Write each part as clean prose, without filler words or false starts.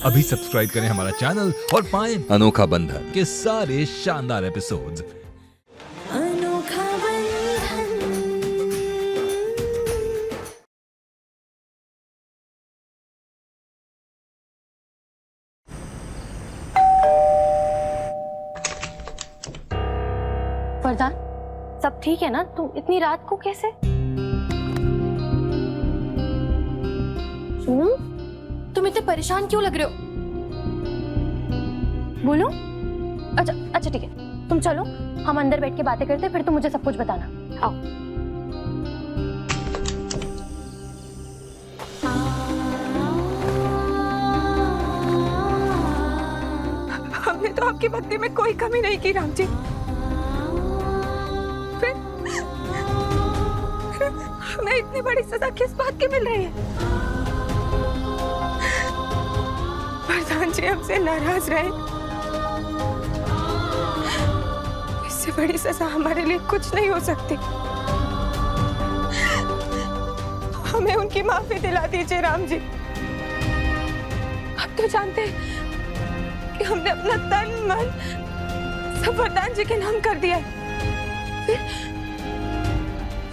अभी सब्सक्राइब करें हमारा चैनल और पाएं अनोखा बंधन के सारे शानदार एपिसोड्स। अनोखा बंधन। वरदान, सब ठीक है ना? तुम इतनी रात को कैसे? सुनो, तुम इतने परेशान क्यों लग रहे हो? बोलो। अच्छा ठीक है, तुम चलो, हम अंदर बैठ के बातें करते हैं, फिर तुम मुझे सब कुछ बताना। आओ। हमने तो आपकी भक्ति में कोई कमी नहीं की राम जी। फिर हमें इतनी बड़ी सजा किस बात की मिल रही है? वरदान जी हमसे नाराज रहे, इससे बड़ी सजा हमारे लिए कुछ नहीं हो सकती। हमें उनकी माफी दिला दीजिए राम जी। आप तो जानते हैं कि हमने अपना तन मन सब वरदान जी के नाम कर दिया है।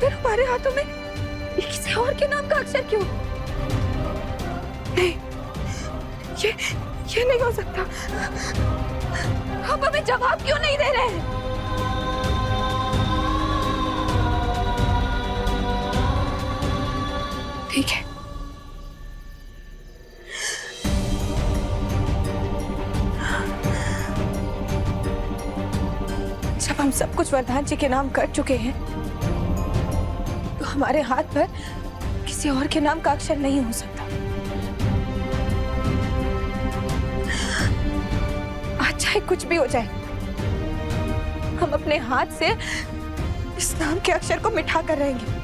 फिर हमारे हाथों में किसी और के नाम का अक्षर क्यों? नहीं, ये नहीं हो सकता। आप हमें जवाब क्यों नहीं दे रहे हैं? ठीक है, जब हम सब कुछ वरदान जी के नाम कर चुके हैं तो हमारे हाथ पर किसी और के नाम का अक्षर नहीं हो सकता। आज चाहे कुछ भी हो जाए, हम अपने हाथ से इस नाम के अक्षर को मिटा कर रहेंगे।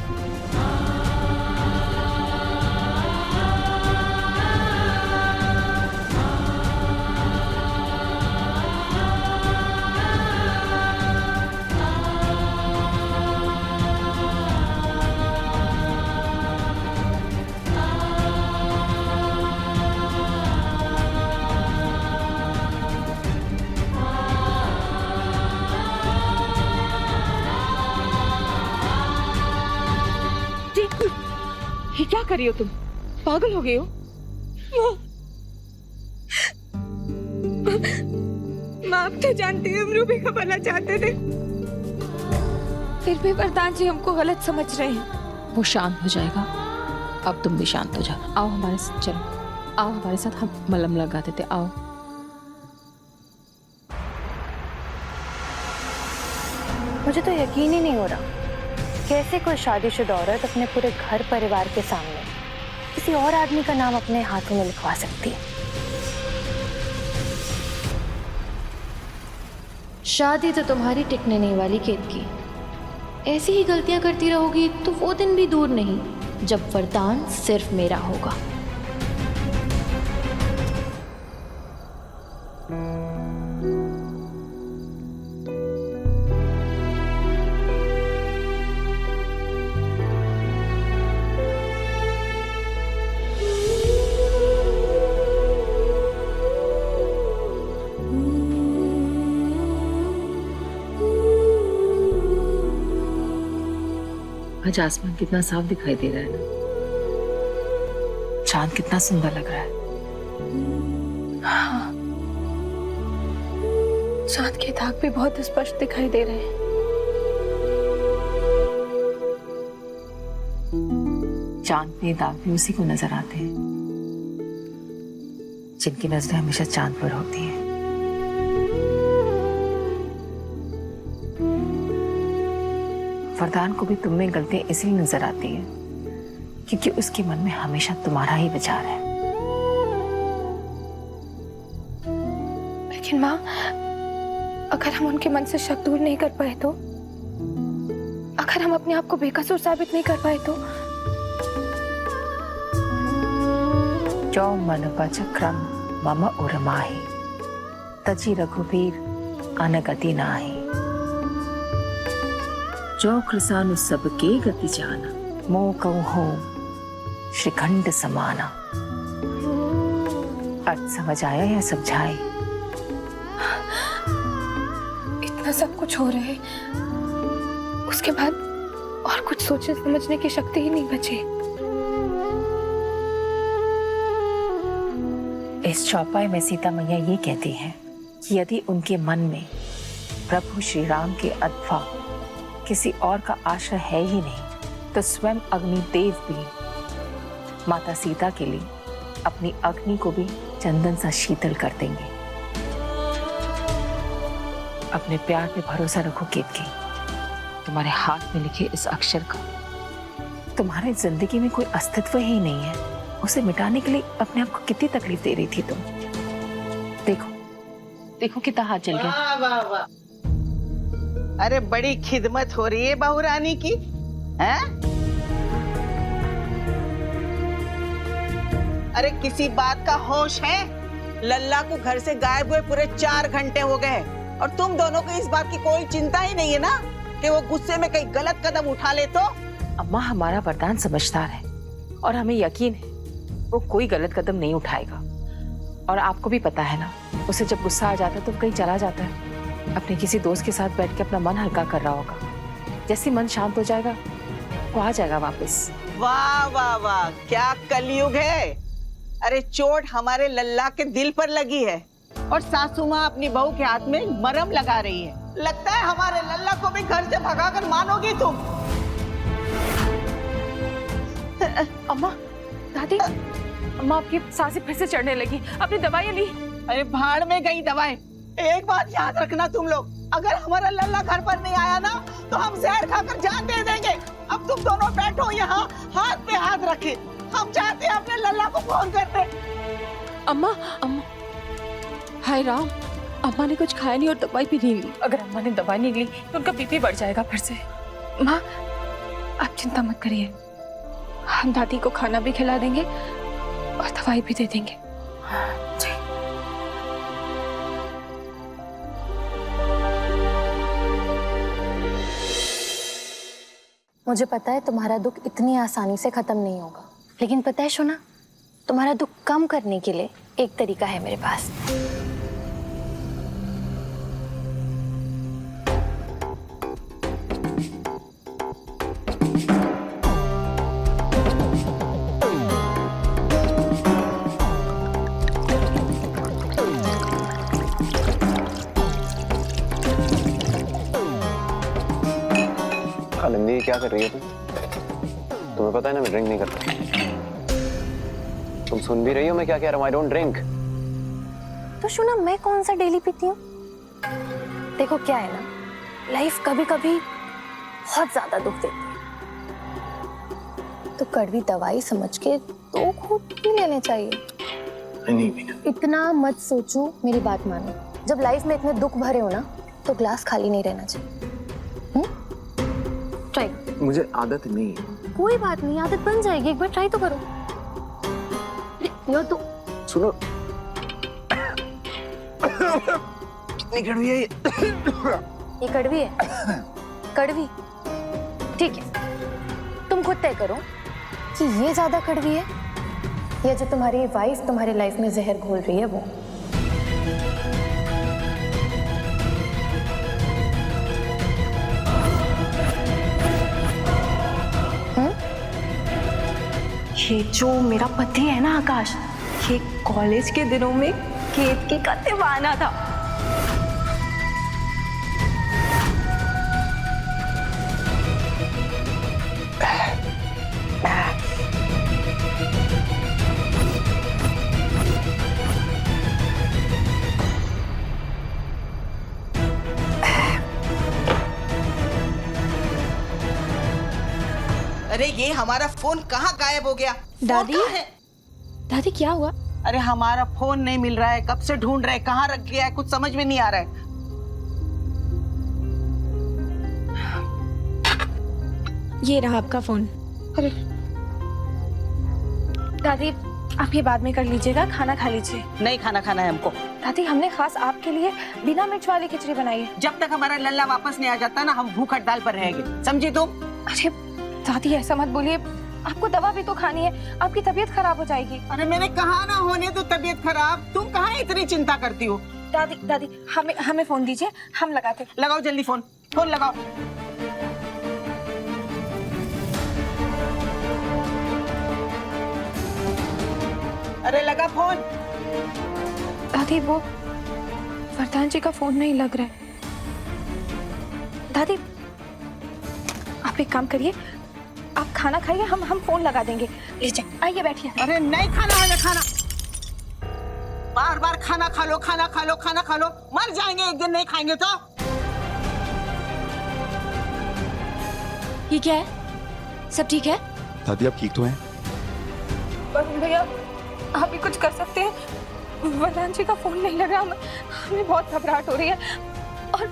ये क्या कर रही हो तुम? पागल हो गई हो? माँ, आप तो जानते हैं हम रूबी का भला चाहते थे, फिर भी वरदान जी हमको गलत समझ रहे हैं। वो शांत हो जाएगा, अब तुम भी शांत हो जाओ। आओ हमारे साथ, चलो आओ हमारे साथ, हम मलहम लगा देते। आओ। मुझे तो यकीन ही नहीं हो रहा, कैसे कोई शादीशुदा औरत अपने पूरे घर परिवार के सामने किसी और आदमी का नाम अपने हाथों में लिखवा सकती है। शादी तो तुम्हारी टिकने नहीं वाली केत की। ऐसी ही गलतियां करती रहोगी तो वो दिन भी दूर नहीं जब वरदान सिर्फ मेरा होगा। आज आसमान कितना साफ दिखाई दे रहा है ना, चांद कितना सुंदर लग रहा है। हाँ, चांद के दाग भी बहुत स्पष्ट दिखाई दे रहे हैं। चांद के दाग भी उसी को नजर आते हैं जिनकी नजरें हमेशा चांद पर होती हैं। वरदान को भी तुम में गलतियां इसलिए नजर आती है क्योंकि उसके मन में हमेशा तुम्हारा ही विचार है। लेकिन माँ, अगर हम उनके मन से शक दूर नहीं कर पाए तो, अगर हम अपने आप को बेकसूर साबित नहीं कर पाए तो? जो मनोपचक्रम मम उर्माहि तजी रघुबीर अनगति नाही। जो कृसानु सबके गति जाना, मोह कहूं हो श्रीखंड समाना। अर्थ समझ आया या समझाए? इतना सब कुछ हो रहा है, उसके बाद और कुछ सोचने समझने की शक्ति ही नहीं बची। इस चौपाई में सीता मैया ये कहती हैं कि यदि उनके मन में प्रभु श्री राम के अथवा किसी और का आश्रय है ही नहीं, तो स्वयं अग्निदेव भी माता सीता के लिए अपनी अग्नि को भी चंदन सा शीतल कर देंगे। अपने प्यार पे भरोसा रखो केतकी। तुम्हारे हाथ में लिखे इस अक्षर का तुम्हारी जिंदगी में कोई अस्तित्व ही नहीं है। उसे मिटाने के लिए अपने आप को कितनी तकलीफ दे रही थी तुम। देखो देखो कितना हाथ जल गया। वाह वाह वाह, अरे बड़ी खिदमत हो रही है बहू रानी की, हैं? अरे किसी बात का होश है? लल्ला को घर से गायब हुए पूरे 4 घंटे हो गए और तुम दोनों को इस बात की कोई चिंता ही नहीं है ना कि वो गुस्से में कहीं गलत कदम उठा ले तो? अम्मा, हमारा वरदान समझदार है और हमें यकीन है वो कोई गलत कदम नहीं उठाएगा। और आपको भी पता है ना, उसे जब गुस्सा आ जाता है तो कहीं चला जाता है, अपने किसी दोस्त के साथ बैठ के अपना मन हल्का कर रहा होगा। जैसे मन शांत हो जाएगा वो आ जाएगा वापस। वाह वाह वाह, क्या कलयुग है। अरे चोट हमारे लल्ला के दिल पर लगी है और सासू माँ अपनी बहू के हाथ में मरहम लगा रही है। लगता है हमारे लल्ला को भी घर से भगाकर मानोगी तुम। अम्मा, दादी, अम्मा आपकी सांसें फिर से चढ़ने लगी। अपनी दवाइयाँ ली? अरे भाड़ में गई दवाएं। एक बात याद रखना तुम लोग, अगर हमारा लल्ला घर पर नहीं आया ना तो हम जहर खाकर जान दे देंगे। अब तुम दोनों बैठो यहाँ, हाथ पे हाथ रखे। हम चाहते हैं अपने लल्ला को फोन करते। अम्मा, अम्मा, हाय राम, अम्मा ने कुछ खाया नहीं और दवाई भी नहीं ली। अगर अम्मा ने दवाई नहीं ली तो उनका बीपी बढ़ जाएगा फिर से। माँ, आप चिंता मत करिए, हम दादी को खाना भी खिला देंगे और दवाई भी दे देंगे। जी। मुझे पता है तुम्हारा दुख इतनी आसानी से खत्म नहीं होगा, लेकिन पता है शोना, तुम्हारा दुख कम करने के लिए एक तरीका है मेरे पास। आनंदी, क्या कर रही है तुम? तुम्हें पता है ना मैं ड्रिंक नहीं करता। तुम सुन भी रही हो मैं क्या कह रहा हूँ? I don't drink. तो शोना, मैं कौन सा डेली पीती हूँ? देखो क्या है ना, लाइफ कभी कभी बहुत ज्यादा दुख देती है, तो कड़वी दवाई समझ के 2 घूंट पी लेने चाहिए। नहीं, इतना मत सोचो, मेरी बात मानो। जब लाइफ में इतने दुख भरे हो ना तो ग्लास खाली नहीं रहना चाहिए। ट्राई। मुझे आदत नहीं है। कोई बात नहीं, आदत बन जाएगी, एक बार ट्राई तो करो। तो सुनो, कितनी कड़वी है ये? ये कड़वी है? कड़वी? ठीक है, तुम खुद तय करो कि ये ज्यादा कड़वी है या जो तुम्हारी वाइफ तुम्हारे लाइफ में जहर घोल रही है वो। ये जो मेरा पति है ना आकाश, ये कॉलेज के दिनों में केतकी का दीवाना था। अरे ये हमारा फोन कहाँ गायब हो गया? दादी? फोन कहाँ है? दादी क्या हुआ? अरे हमारा फोन नहीं मिल रहा है, कब से ढूंढ रहे, कहाँ रख गया है, कुछ समझ में नहीं आ रहा है। ये रहा आपका फोन। अरे दादी, आप ये बाद में कर लीजिएगा, खाना खा लीजिए। नहीं खाना खाना है हमको। दादी, हमने खास आपके लिए बिना मिर्च वाली खिचड़ी बनाई है। जब तक हमारा लल्ला वापस नहीं आ जाता ना, हम भूख हड़ताल पर रहेंगे, समझी तुम? अरे दादी, ऐसा मत बोलिए, आपको दवा भी तो खानी है, आपकी तबीयत खराब हो जाएगी। अरे मैंने कहा ना होने तो तबीयत खराब, तुम कहाँ इतनी चिंता करती हो? दादी हमें फोन दीजिए, हम लगाते। लगाओ जल्दी फोन लगाओ। अरे लगा फोन। दादी वो वरदान जी का फोन नहीं लग रहा है। दादी आप एक काम करिए, आप खाना खाइए, हम फोन लगा देंगे। लीजिए आइए बैठिए। अरे नहीं खाना है खाना, बार बार खाना खा लो, खाना खा लो, खाना खा लो, मर जाएंगे एक दिन नहीं खाएंगे तो। ये क्या है? सब ठीक है? दादी आप ठीक तो हैं? वरुण भैया आप भी कुछ कर सकते हैं? वरदान जी का फोन नहीं लग रहा, हमें बहुत घबराहट हो रही है और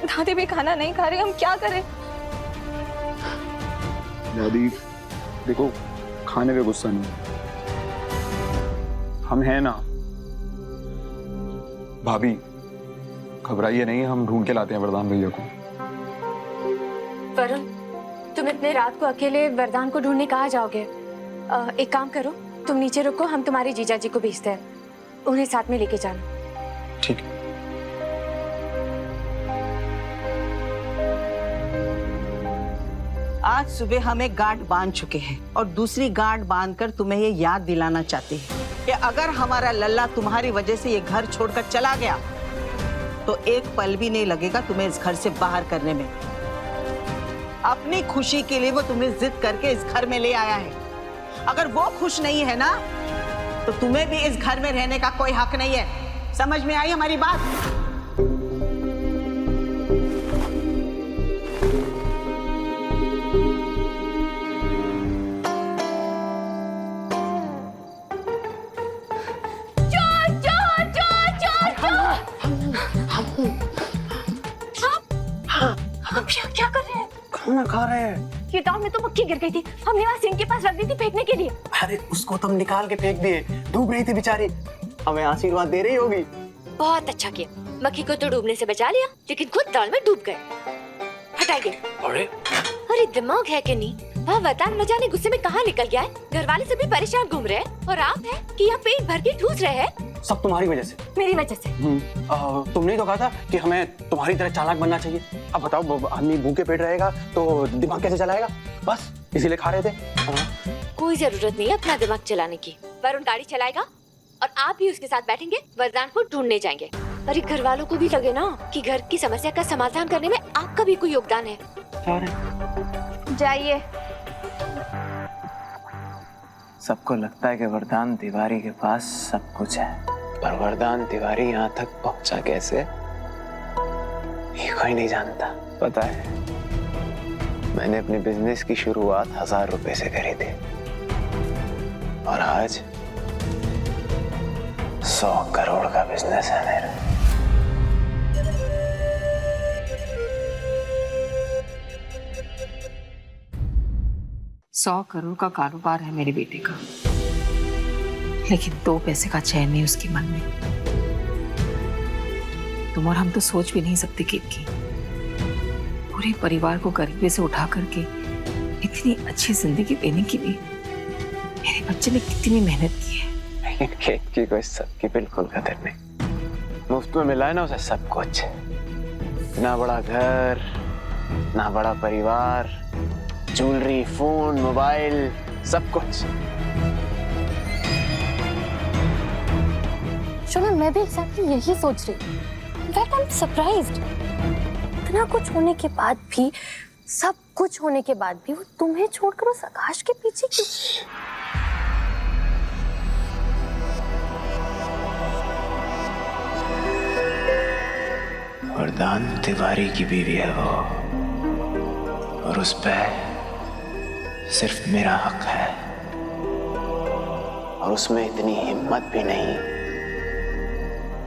दादी भी खाना नहीं खा रही, हम क्या करें? दादी देखो, खाने पे गुस्सा नहीं, हम हैं ना। भाभी घबराइए नहीं, हम ढूंढ के लाते हैं वरदान भैया को। वरुण तुम इतने रात को अकेले वरदान को ढूंढने कहाँ जाओगे? एक काम करो, तुम नीचे रुको, हम तुम्हारे जीजा जी को भेजते हैं, उन्हें साथ में लेके जाना। ठीक। आज सुबह हम एक गांठ बांध चुके हैं और दूसरी गांठ बांधकर तुम्हें ये याद दिलाना चाहते हैं कि अगर हमारा लल्ला तुम्हारी वजह से ये घर छोड़कर चला गया तो एक पल भी नहीं लगेगा तुम्हें इस घर से बाहर करने में। अपनी खुशी के लिए वो तुम्हें जिद करके इस घर में ले आया है। अगर वो खुश नहीं है ना तो तुम्हें भी इस घर में रहने का कोई हक नहीं है। समझ में आई हमारी बात? क्या कर रहे हैं? खाना खा रहे हैं। ये दाल में तो मक्खी गिर गई थी, हमने वहाँ सिंक के पास रख दी थी फेंकने के लिए। अरे उसको तुम निकाल के फेंक दिए, डूब रही थी बेचारी, हमें आशीर्वाद दे रही होगी। बहुत अच्छा किया, मक्खी को तो डूबने से बचा लिया लेकिन खुद दाल में डूब गए। हटाइए। अरे दिमाग है कि नहीं? वह वरदान न जाने गुस्से में कहाँ निकल गया है। घर वाले सभी परेशान घूम रहे हैं और आप हैं कि यहाँ पेट भर के ठूस रहे हैं। सब तुम्हारी वजह से। मेरी वजह से? तुमने तो कहा था कि हमें तुम्हारी तरह चालाक बनना चाहिए। अब बताओ, आदमी भूखे पेट रहेगा तो दिमाग कैसे चलाएगा? बस इसीलिए खा रहे थे। कोई जरूरत नहीं है अपना दिमाग चलाने की। वरुण गाड़ी चलाएगा और आप भी उसके साथ बैठेंगे, वरदान को ढूंढने जाएंगे। अरे घर वालों को भी लगे ना कि घर की समस्या का समाधान करने में आपका भी कोई योगदान है। जाइए। सबको लगता है कि वरदान तिवारी के पास सब कुछ है, पर वरदान तिवारी यहाँ तक पहुंचा कैसे ये कोई नहीं जानता। पता है, मैंने अपने बिजनेस की शुरुआत 1000 रुपए से करी थी और आज 100 करोड़ का बिजनेस है मेरा। $100 करोड़ का कारोबार है मेरे बेटे का, लेकिन 2 पैसे का चैन नहीं उसके मन में। तुम और हम तो सोच भी नहीं सकते कि पूरे परिवार को गरीबी से उठा करके इतनी अच्छी जिंदगी देने के लिए मेरे बच्चे ने कितनी मेहनत की है। लेकिन केक की कोई सबकी बिल्कुल कदर नहीं। मुफ्त में मिला है ना उसे सब कुछ, ना बड़ा घर, ना बड़ा परिवार, ज्वेलरी, फोन, मोबाइल, सब कुछ। चलो मैं भी एग्जैक्टली यही सोच रही हूँ। आई एम सरप्राइज्ड, इतना कुछ होने के बाद भी, सब कुछ होने के बाद भी वो तुम्हें छोड़कर उस आकाश के पीछे क्यों? वरदान तिवारी की बीवी है वो, और उस पे सिर्फ मेरा हक है, और उसमें इतनी हिम्मत भी नहीं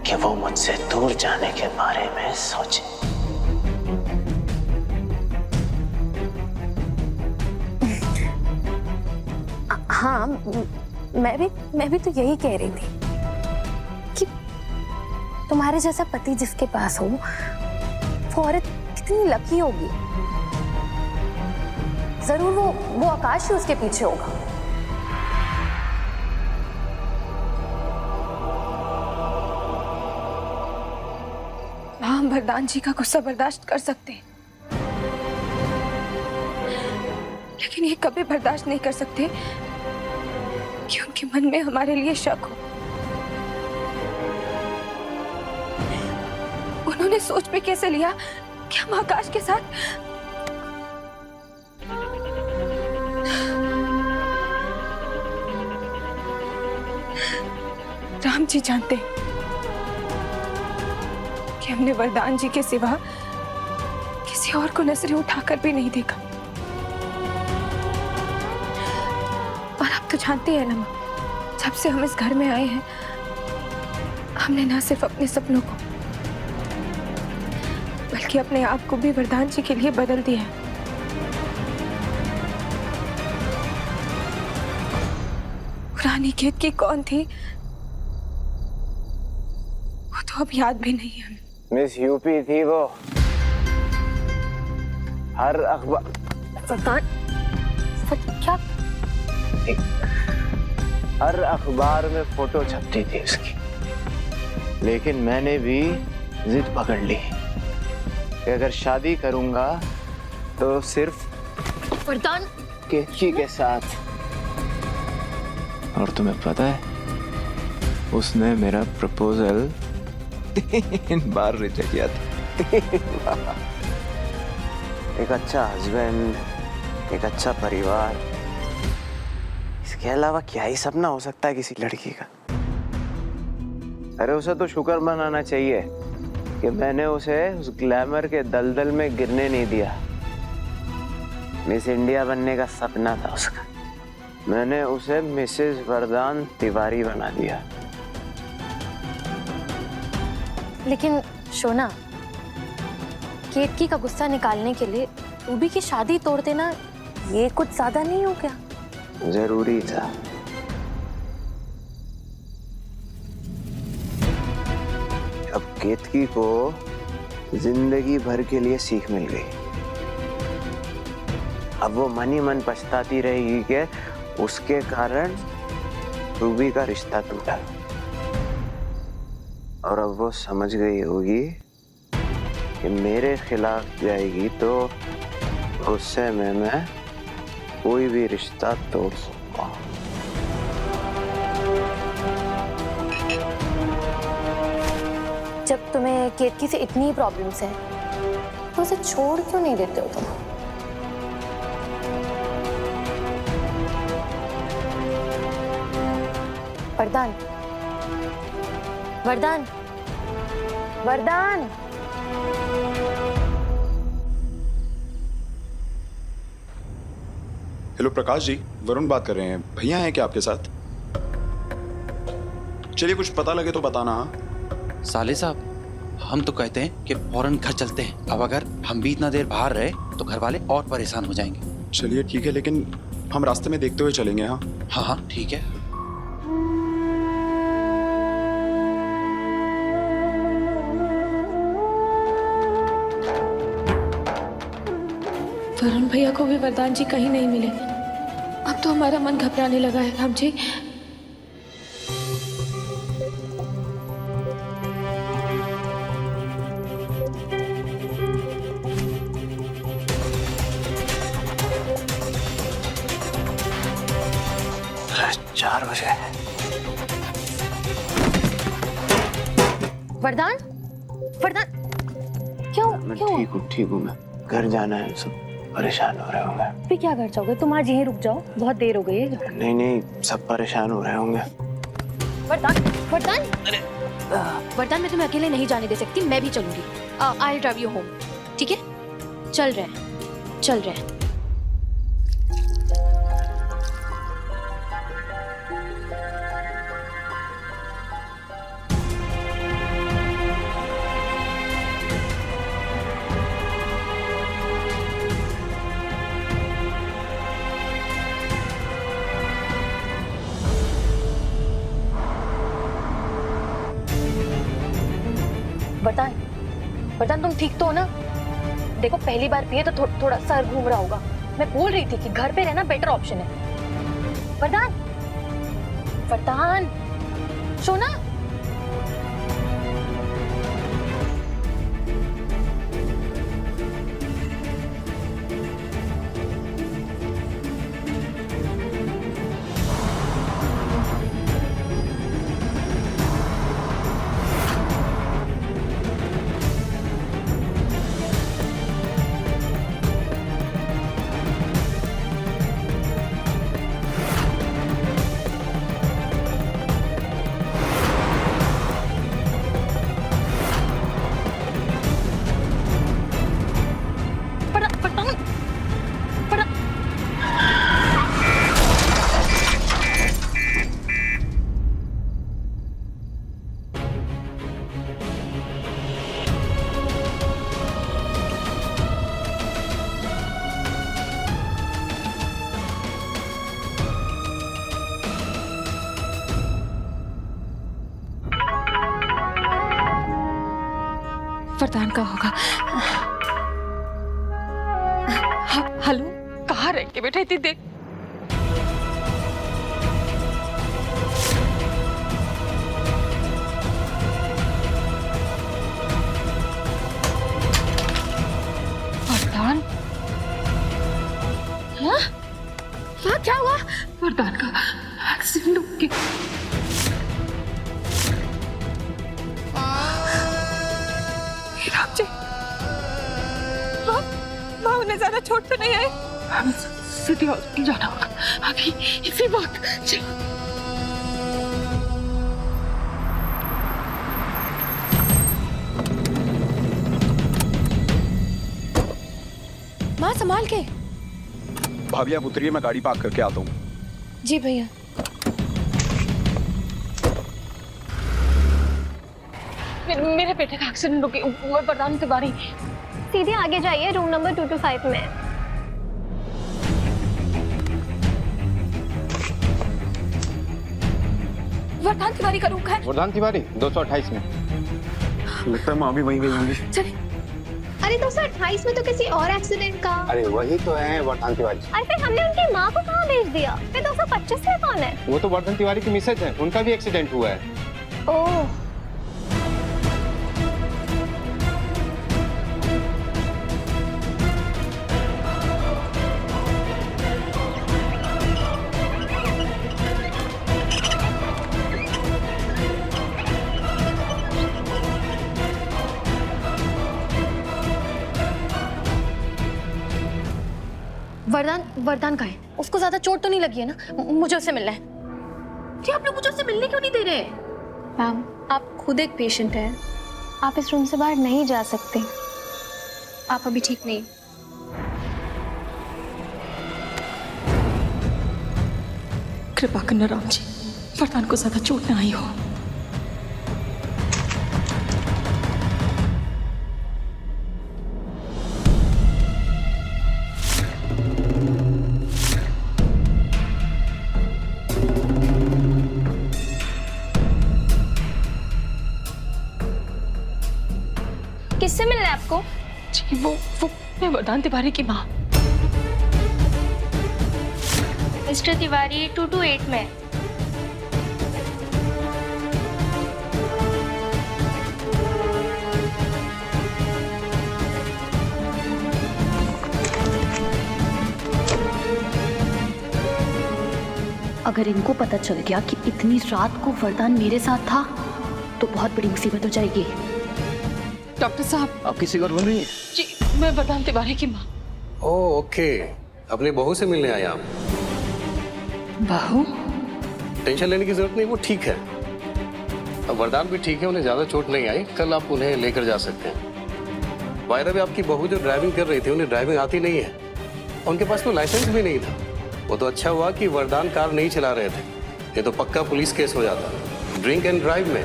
कि वो मुझसे दूर जाने के बारे में सोचे। हाँ, मैं भी तो यही कह रही थी कि तुम्हारे जैसा पति जिसके पास हो वो औरत कितनी लकी होगी। जरूर वो आकाश ही उसके पीछे होगा। हम वरदान जी का गुस्सा बर्दाश्त कर सकते हैं, लेकिन ये कभी बर्दाश्त नहीं कर सकते कि उनके मन में हमारे लिए शक हो। उन्होंने सोच पे कैसे लिया कि हम आकाश के साथ राम जी जानते हैं कि हमने वरदान जी के सिवा किसी और को नजरें उठाकर भी नहीं देखा। और आप तो जानते हैं ना माँ, जब से हम इस घर में आए हैं हमने ना सिर्फ अपने सपनों को बल्कि अपने आप को भी वरदान जी के लिए बदल दिया है। पुरानी केतकी कौन थी वो तो अब याद भी नहीं है। मिस यूपी थी वो। हर अखबार क्या? हर अखबार में फोटो छपती थी उसकी, लेकिन मैंने भी जिद पकड़ ली कि अगर शादी करूंगा तो सिर्फ वरदान केतकी के साथ। और तुम्हें पता है उसने मेरा प्रपोजल 3 बार रिजेक्ट किया था। एक अच्छा हस्बैंड, एक अच्छा परिवार, इसके अलावा क्या ही सपना हो सकता है किसी लड़की का। अरे उसे तो शुक्र मनाना चाहिए कि मैंने उसे उस ग्लैमर के दलदल में गिरने नहीं दिया। मिस इंडिया बनने का सपना था उसका, मैंने उसे मिसेस वरदान तिवारी बना दिया। लेकिन शोना, केतकी का गुस्सा निकालने के लिए रूबी की शादी तोड़ देना ये कुछ ज्यादा नहीं हो क्या? जरूरी था। अब केतकी को जिंदगी भर के लिए सीख मिल गई। अब वो मन ही मन पछताती रहेगी कि उसके कारण रूबी का रिश्ता टूटा। और अब वो समझ गई होगी कि मेरे खिलाफ जाएगी तो गुस्से में मैं कोई भी रिश्ता तोड़ सकता हूँ। जब तुम्हें केतकी से इतनी प्रॉब्लम्स हैं तो उसे छोड़ क्यों नहीं देते हो तुम? वरदान, वरदान, वरदान। हेलो प्रकाश जी, वरुण बात कर रहे हैं। भैया हैं क्या आपके साथ? चलिए कुछ पता लगे तो बताना। हाँ साले साहब, हम तो कहते हैं कि फौरन घर चलते हैं। अब अगर हम भी इतना देर बाहर रहे तो घर वाले और परेशान हो जाएंगे। चलिए ठीक है, लेकिन हम रास्ते में देखते हुए चलेंगे। हाँ हाँ हाँ ठीक है। वरुण भैया को भी वरदान जी कहीं नहीं मिले। अब तो हमारा मन घबराने लगा है राम जी। चार बजे। वरदान, वरदान, क्यों? मैं ठीक हूँ मैं। घर जाना है, सब परेशान हो रहे होंगे। फिर क्या घर जाओगे? तुम आज यहीं रुक जाओ, बहुत देर हो गई है। नहीं, सब परेशान हो रहे होंगे। वरदान, वरदान, वरदान, मैं तुम्हें अकेले नहीं जाने दे सकती, मैं भी चलूंगी। आई ड्राइव यू होम, ठीक है? चल रहे हैं, चल रहे हैं। वरदान, तुम ठीक तो हो ना? देखो पहली बार पिए तो थोड़ा सर घूम रहा होगा। मैं बोल रही थी कि घर पे रहना बेटर ऑप्शन है। वरदान, वरदान, सोना। वरदान का होगा। हेलो, कहाँ रह के बैठे थी? देख, वरदान। हाँ, क्या हुआ? वरदान का एक्सीडेंट हो गया। राम जी, माँ उन्हें ज्यादा चोट तो नहीं आई? हमें सिटी हॉस्पिटल जाना होगा अभी, इसी वक्त। चलो। माँ संभाल के। भाभी आप उतरिए, मैं गाड़ी पार्क करके आता हूँ। जी भैया। मेरे बेटे का एक्सीडेंट हो गया। वरदान तिवारी, सीधे आगे जाइए, रूम नंबर 225 में। वरदान तिवारी का रूम है। वरदान तिवारी 228 में। लगता है माँ भी वहीं गई होंगी। चलिए। अरे 228 में तो किसी और एक्सीडेंट का। अरे वही तो है वरदान तिवारी। अरे फिर हमने उनकी माँ को कहाँ भेज दिया? फिर 225 में कौन है? वो तो वर्धन तिवारी की मिसेज है, उनका भी एक्सीडेंट हुआ है। ओह, वरदान का है? उसको ज्यादा चोट तो नहीं लगी है ना? मुझे उससे मिलना है। जी, आप लोग मुझे उससे मिलने क्यों नहीं दे रहे? मैम, आप खुद एक पेशेंट हैं, आप इस रूम से बाहर नहीं जा सकते। आप अभी ठीक नहीं। कृपा करना राम जी, वरदान को ज्यादा चोट ना आई हो। किससे मिलना है आपको? जी, वो मैं वरदान तिवारी की माँ। मिस्टर तिवारी 228 में। अगर इनको पता चल गया कि इतनी रात को वरदान मेरे साथ था तो बहुत बड़ी मुसीबत हो जाएगी। डॉक्टर साहब, आप किसी और बोल रही हैं? जी, मैं वरदान तिवारी की माँ। ओके, अपनी बहू से मिलने आया आप? बहू? टेंशन लेने की जरूरत नहीं, वो ठीक है। अब वरदान भी ठीक है, उन्हें ज्यादा चोट नहीं आई। कल आप उन्हें लेकर जा सकते हैं। बाय द वे, आपकी बहू जो ड्राइविंग कर रही थी, उन्हें ड्राइविंग आती नहीं है। उनके पास तो लाइसेंस भी नहीं था। वो तो अच्छा हुआ कि वरदान कार नहीं चला रहे थे, ये तो पक्का पुलिस केस हो जाता ड्रिंक एंड ड्राइव में।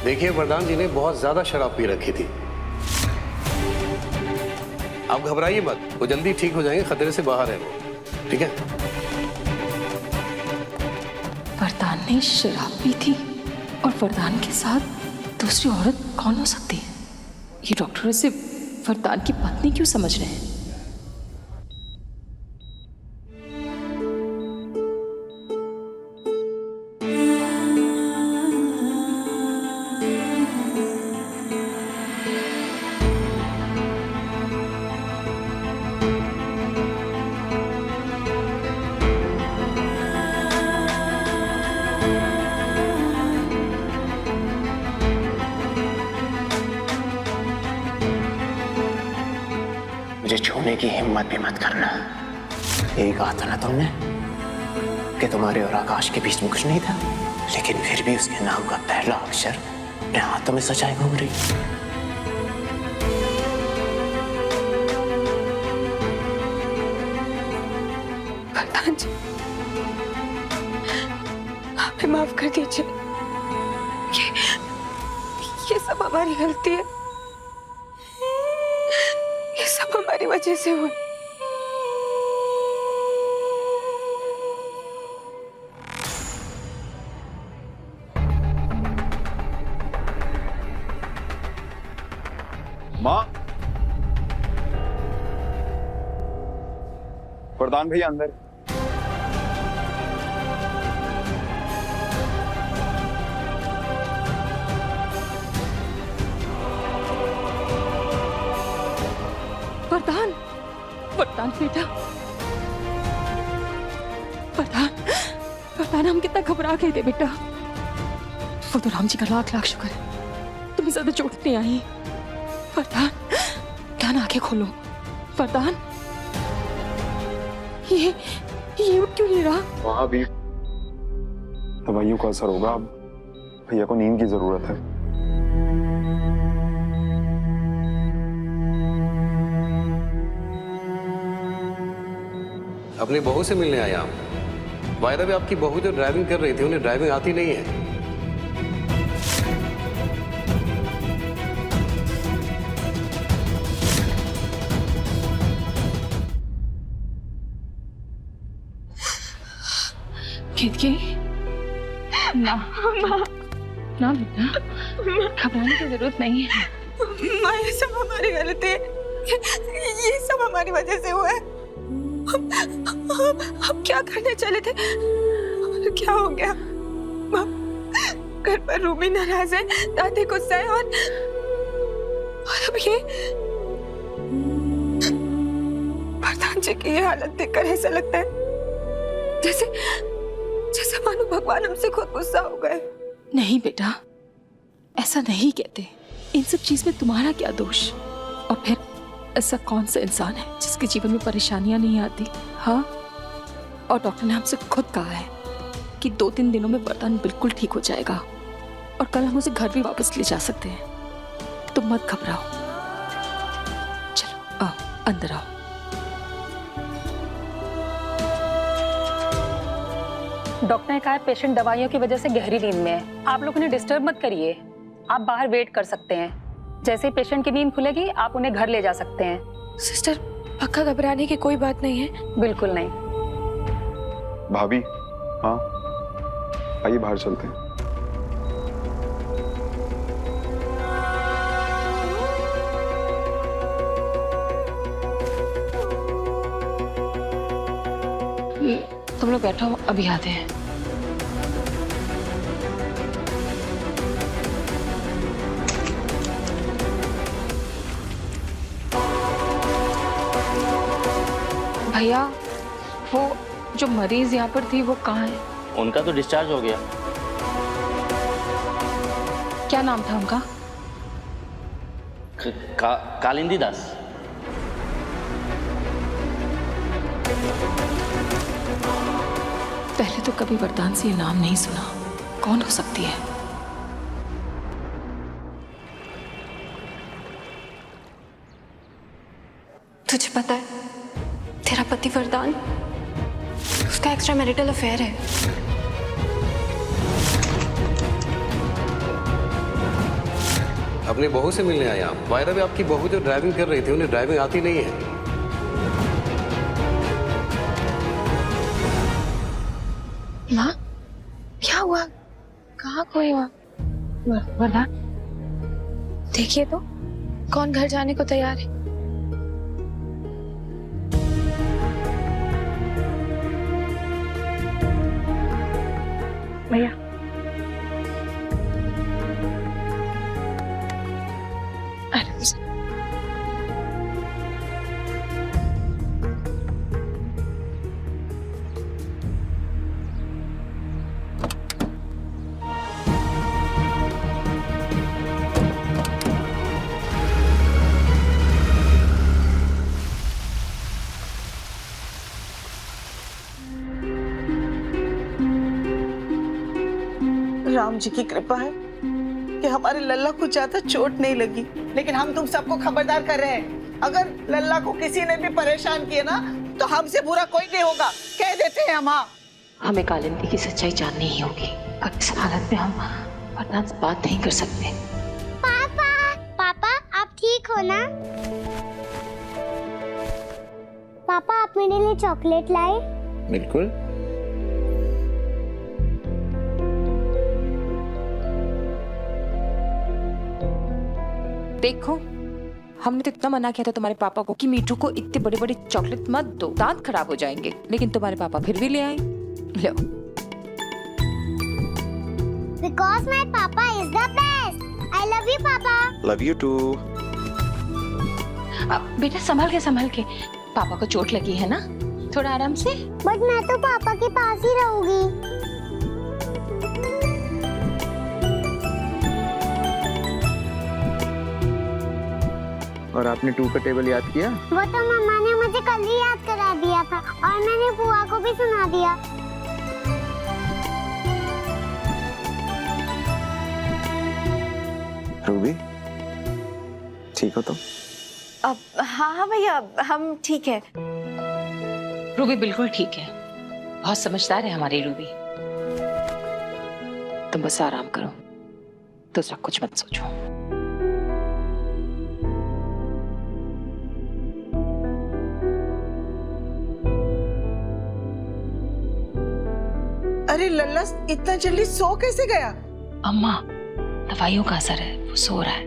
देखिए, वरदान जी ने बहुत ज्यादा शराब पी रखी थी। आप घबराइए मत, वो जल्दी ठीक हो जाएंगे, खतरे से बाहर है वो। ठीक है? वरदान ने शराब पी थी और वरदान के साथ दूसरी औरत कौन हो सकती है? ये डॉक्टर इसे वरदान की पत्नी क्यों समझ रहे हैं? मुझे छूने की हिम्मत भी मत करना। यही कहा था ना तुमने कि तुम्हारे और आकाश के बीच में कुछ नहीं था, लेकिन फिर भी उसके नाम का पहला अक्षर अपने हाथों में सजाए घूम रही। वरदान जी, हमें माफ कर दीजिए। ये सब हमारी गलती है, ये सब हमारी वजह से हुआ। माँ, वरदान भैया अंदर। वरदान, वरदान बेटा, वरदान, वरदान हम कितना घबरा गए थे बेटा। वो तो राम जी का लाख लाख शुक्र है तुम्हें ज्यादा चोट नहीं आई। वरदान, ध्यान आंखें खोलो। वरदान, ये उठ क्यों नहीं रहा? वहां भी दवाइयों का असर होगा। अब भैया को नींद की जरूरत है। अपनी बहू से मिलने आया आप। वायदा भी आपकी बहू जो ड्राइविंग कर रही थी, उन्हें ड्राइविंग आती नहीं है। ना ना बेटा, घबराने की जरूरत नहीं है। माँ, ये सब हमारी गलती है, ये सब हमारी वजह से हुआ है। हम क्या करने चले थे और क्या हो गया? घर पर रूबी नाराज है, दादी गुस्सा है और अब ये वरदान जी की ये हालत देखकर ऐसा लगता है जैसे मानो भगवान हमसे खुद गुस्सा हो गए। नहीं बेटा, ऐसा नहीं कहते। इन सब चीज में तुम्हारा क्या दोष? और फिर ऐसा कौन सा इंसान है जिसके जीवन में परेशानियां नहीं आती? हाँ, और डॉक्टर ने हमसे खुद कहा है कि 2-3 दिनों में वरदान बिल्कुल ठीक हो जाएगा और कल हम उसे घर भी वापस ले जा सकते हैं। तुम मत घबराओ, चलो आओ, अंदर आओ। डॉक्टर ने कहा है पेशेंट दवाइयों की वजह से गहरी नींद में है। आप लोग उन्हें डिस्टर्ब मत करिए, आप बाहर वेट कर सकते हैं। जैसे ही पेशेंट की नींद खुलेगी आप उन्हें घर ले जा सकते हैं। सिस्टर, पक्का घबराने की कोई बात नहीं है? बिल्कुल नहीं। भाभी, हाँ आइए बाहर चलते हैं। तुम लोग बैठो, अभी आते हैं। भैया, वो जो मरीज यहाँ पर थी वो कहाँ है? उनका तो डिस्चार्ज हो गया। क्या नाम था उनका? कालिंदी दास। पहले तो कभी वरदान से ये नाम नहीं सुना। कौन हो सकती है? तुझे पता है तेरा पति वरदान, उसका एक्स्ट्रा मैरिटल अफेयर है। अपनी बहू से मिलने आया आप। वायदा भी आपकी बहू जो ड्राइविंग कर रही थी, उन्हें ड्राइविंग आती नहीं है। माँ, क्या हुआ? कहाँ खोए हुआ? वरदान, देखिए तो कौन घर जाने को तैयार है। भैया, राम जी की कृपा है कि हमारे लल्ला को ज्यादा चोट नहीं लगी, लेकिन हम तुम सबको खबरदार कर रहे हैं, अगर लल्ला को किसी ने भी परेशान किया ना तो हमसे बुरा कोई नहीं होगा, कह देते हैं हम। हाँ, हमें कालिंदी की सच्चाई जाननी ही होगी और इस हालत में हम वरदान से बात नहीं कर सकते। पापा, पापा आप ठीक हो ना? पापा आप मेरे लिए चॉकलेट लाए? बिल्कुल। देखो, हमने तो इतना मना किया था तुम्हारे पापा को कि मीठू को इतने बड़े बड़े चॉकलेट मत दो, दांत खराब हो जाएंगे, लेकिन तुम्हारे पापा फिर भी ले आए। लो। Because my papa is the best. I love you पापा। Love you too। बेटा संभल के, पापा को चोट लगी है ना, थोड़ा आराम से। बट मैं तो पापा के पास ही रहूंगी। और आपने 2 का टेबल याद किया? वो तो मम्मा ने मुझे कल ही याद करा दिया था और मैंने बुआ को भी सुना दिया। रूबी, ठीक हो तुम? अब हाँ भैया, हम ठीक है। रूबी बिल्कुल ठीक है, बहुत समझदार है हमारी रूबी। तुम बस आराम करो, दूसरा कुछ मत सोचो। अरे लल्ला इतना जल्दी सो कैसे गया? अम्मा, दवाइयों का असर है, वो सो रहा है।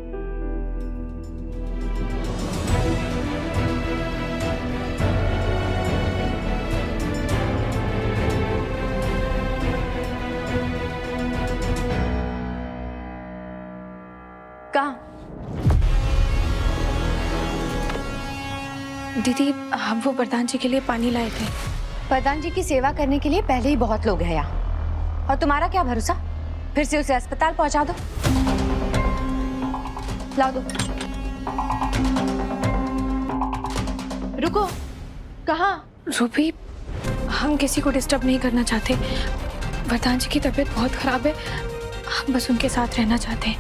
कहाँ? दीदी, हम वो वरदान जी के लिए पानी लाए थे। वरदान जी की सेवा करने के लिए पहले ही बहुत लोग हैं यहाँ, और तुम्हारा क्या भरोसा? फिर से उसे अस्पताल पहुंचा दो। लाओ दो। रुको, कहाँ? रूबी, हम किसी को डिस्टर्ब नहीं करना चाहते। वरदान जी की तबीयत बहुत खराब है, हम बस उनके साथ रहना चाहते हैं।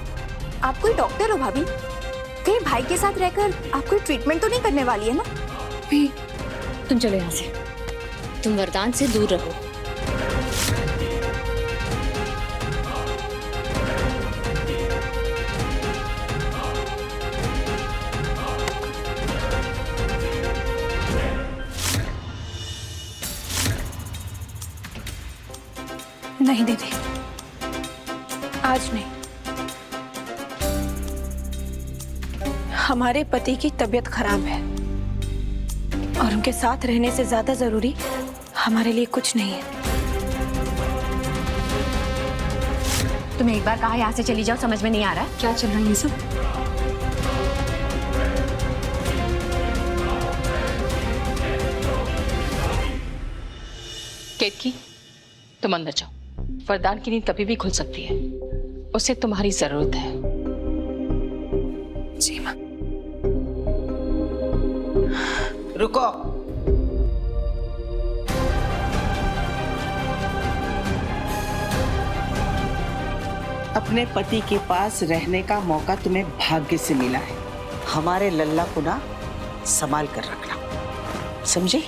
आप कोई डॉक्टर हो भाभी? कहीं भाई के साथ रहकर आप कोई ट्रीटमेंट तो नहीं करने वाली है ना? भी, तुम चले यहाँ से। तुम वरदान से दूर रहो। नहीं दीदी, आज नहीं। हमारे पति की तबीयत खराब है और उनके साथ रहने से ज्यादा जरूरी हमारे लिए कुछ नहीं है। तुम्हें एक बार कहा यहाँ से चली जाओ, समझ में नहीं आ रहा है? क्या चल रहा है ये सब? केतकी, तुम अंदर जाओ। वरदान की नींद कभी भी खुल सकती है, उसे तुम्हारी जरूरत है। जी माँ। रुको, अपने पति के पास रहने का मौका तुम्हें भाग्य से मिला है। हमारे लल्ला को ना संभाल कर रखना, समझे?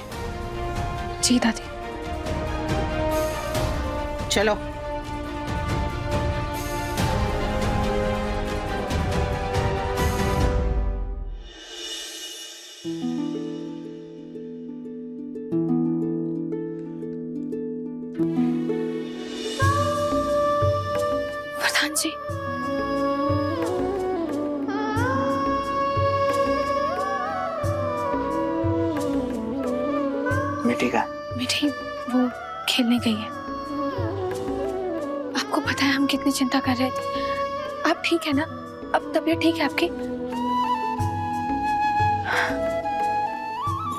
जी दादी। चलो। वरदान जी, मिठी का? मिठी वो खेलने गई है। आपको पता है हम कितनी चिंता कर रहे थे। आप ठीक है ना? अब तबीयत ठीक है आपकी?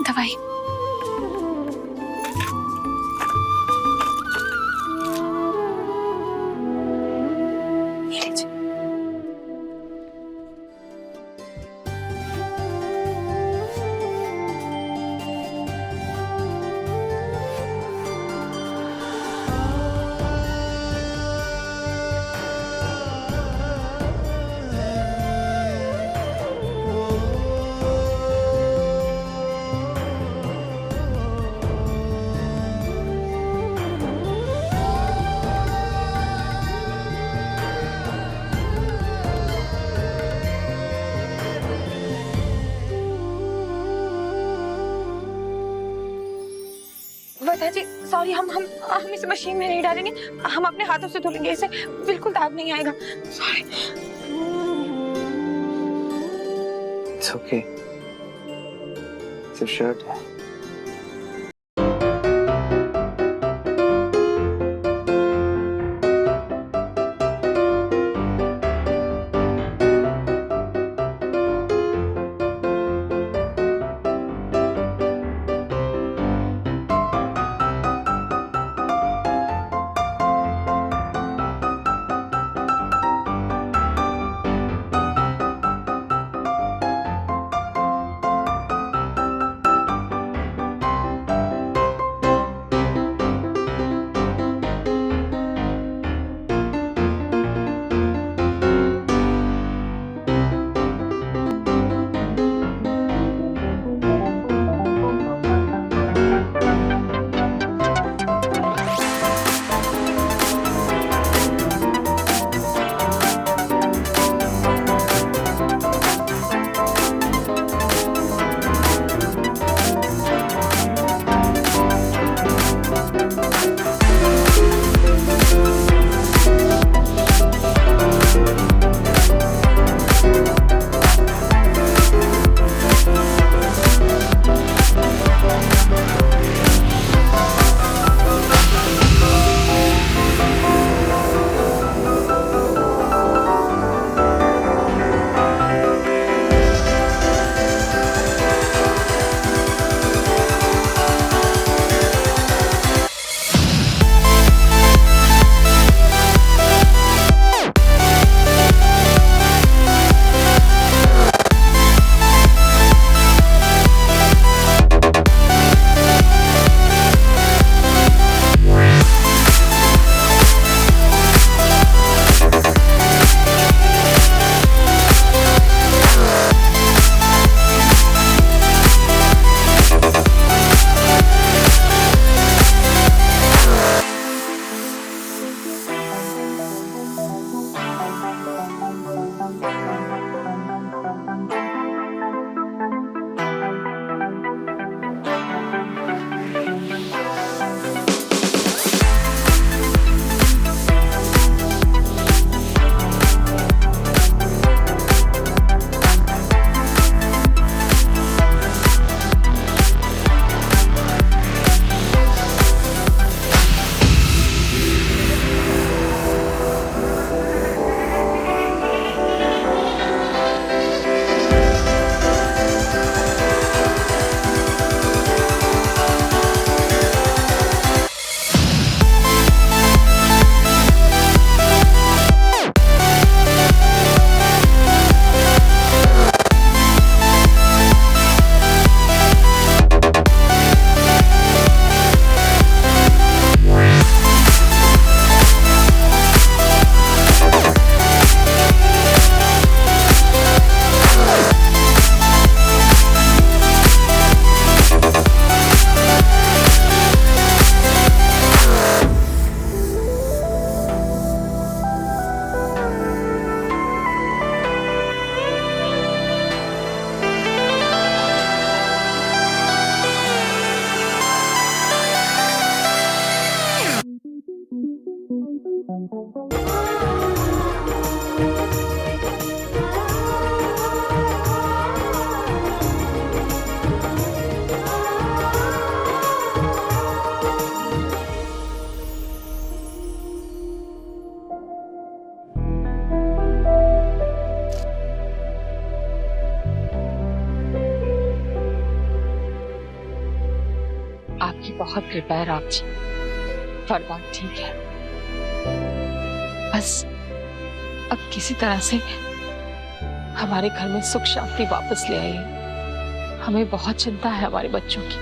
दवाई ये लीजिए। माताजी सॉरी, हम इसे मशीन में नहीं डालेंगे, हम अपने हाथों से धुलेंगे इसे, बिल्कुल दाग नहीं आएगा। सॉरी। इट्स ओके, सिर्फ शर्ट है। आपकी बहुत कृपा है राम जी, वरदान ठीक है। बस अब किसी तरह से हमारे घर में सुख शांति वापस ले आइए। हमें बहुत चिंता है हमारे बच्चों की।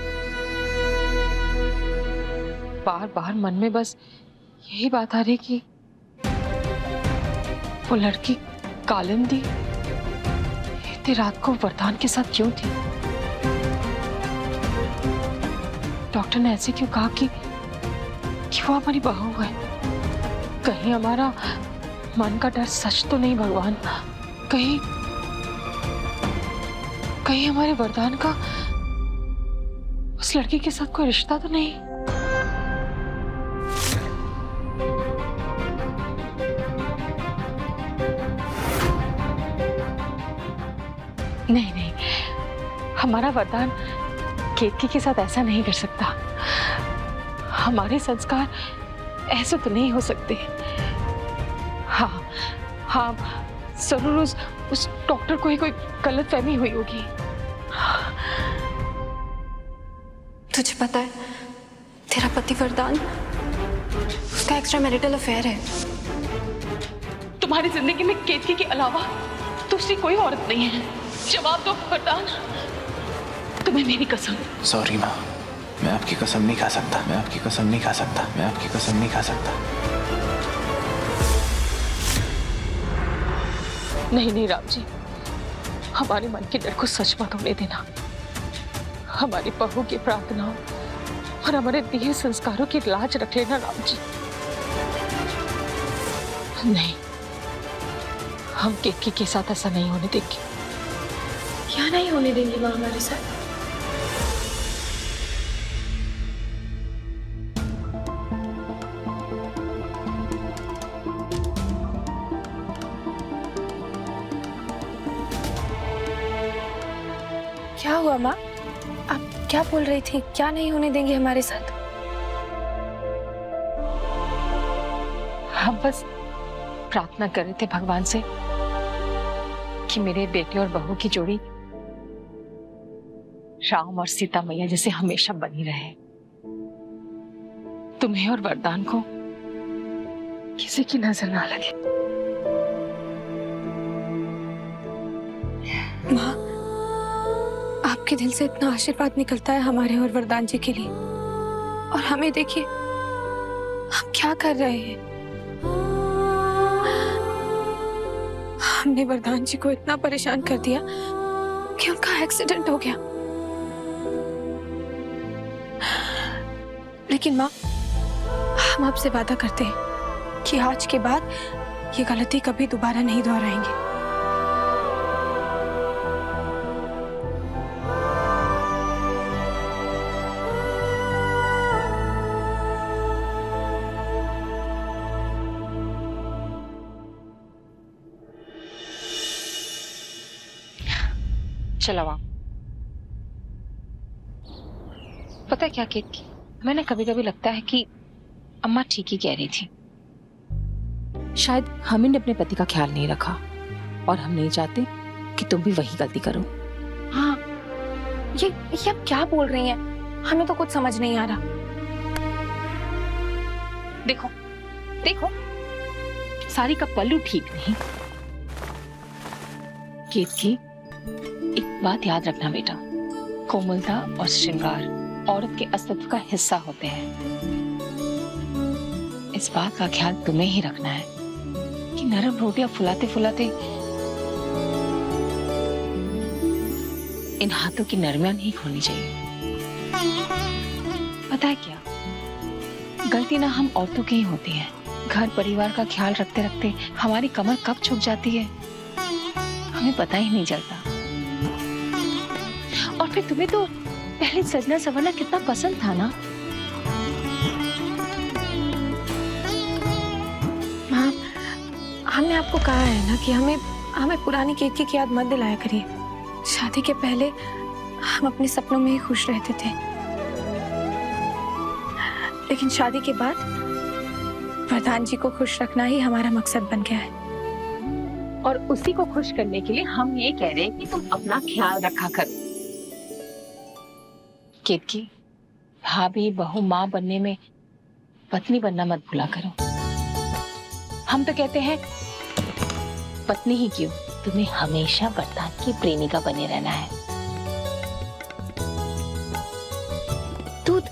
बार बार मन में बस यही बात आ रही कि वो लड़की कालिंदी इतनी रात को वरदान के साथ क्यों थी? डॉक्टर ने ऐसे क्यों कहा कि वो हमारी बहू है? कहीं हमारा मन का डर सच तो नहीं भगवान? कहीं हमारे वरदान का उस लड़की के साथ कोई रिश्ता तो नहीं? नहीं नहीं, हमारा वरदान केतकी के साथ ऐसा नहीं कर सकता। हमारे संस्कार ऐसे तो नहीं हो सकते। हाँ हाँ, जरूर उस डॉक्टर को ही कोई गलतफहमी हुई होगी। तुझे पता है तेरा पति वरदान, उसका एक्स्ट्रा मैरिटल अफेयर है। तुम्हारी जिंदगी में केतकी के अलावा दूसरी कोई औरत नहीं है। जवाब दो वरदान, तुम्हें मेरी कसम। सॉरी माँ, मैं आपकी कसम नहीं खा सकता, मैं आपकी कसम नहीं खा सकता, मैं आपकी कसम नहीं खा सकता। नहीं नहीं राम जी, हमारे मन के डर को सच मत होने देना। हमारी बहू की प्रार्थनाओं और हमारे दिए संस्कारों की लाज रख लेना राम जी। नहीं, हम केतकी के साथ ऐसा नहीं होने देंगे। क्या नहीं होने देंगे माँ हमारे साथ? क्या हुआ माँ? आप क्या बोल रही थी? क्या नहीं होने देंगे हमारे साथ? हम बस प्रार्थना कर रहे थे भगवान से कि मेरे बेटे और बहू की जोड़ी राम और सीता मैया जैसे हमेशा बनी रहे। तुम्हें और वरदान को किसी की नजर ना लगे। माँ, आपके दिल से इतना आशीर्वाद निकलता है हमारे और वरदान जी के लिए, और हमें देखिए हम क्या कर रहे हैं। हमने वरदान जी को इतना परेशान कर दिया कि उनका एक्सीडेंट हो गया। लेकिन माँ, हम आपसे वादा करते हैं कि आज के बाद ये गलती कभी दोबारा नहीं दोहराएंगे। चलो आप, पता है क्या केतकी, मैंने कभी कभी लगता है कि अम्मा ठीक ही कह रही थी। शायद हम ही ने अपने पति का ख्याल नहीं रखा, और हम नहीं चाहते कि तुम भी वही गलती करो। हाँ, ये आप क्या बोल रही हैं? हमें तो कुछ समझ नहीं आ रहा। देखो देखो, साड़ी का पल्लू ठीक नहीं। केतकी, एक बात याद रखना बेटा, कोमलता और श्रृंगार औरत के अस्तित्व का हिस्सा होते हैं। इस बात का ख्याल तुम्हें ही रखना है कि नरम रोटियां फुलाते फुलाते इन हाथों की नरमियां नहीं खोनी चाहिए। पता है क्या, गलती ना हम औरतों की ही होती है। घर परिवार का ख्याल रखते रखते हमारी कमर कब झुक जाती है हमें पता ही नहीं चलता। और फिर तुम्हें तो पहले सजना संवरना कितना पसंद था ना। माँ, हमने आपको कहा है ना कि हमें पुरानी केतकी की याद मत दिलाया करिए। शादी के पहले हम अपने सपनों में ही खुश रहते थे, लेकिन शादी के बाद वरदान जी को खुश रखना ही हमारा मकसद बन गया है। और उसी को खुश करने के लिए हम ये कह रहे हैं कि तुम अपना ख्याल रखा करो। केतकी, भाभी बहू माँ बनने में पत्नी बनना मत भूला करो। हम तो कहते हैं पत्नी ही क्यों, तुम्हें हमेशा वरदान की प्रेमिका बने रहना है। दूध,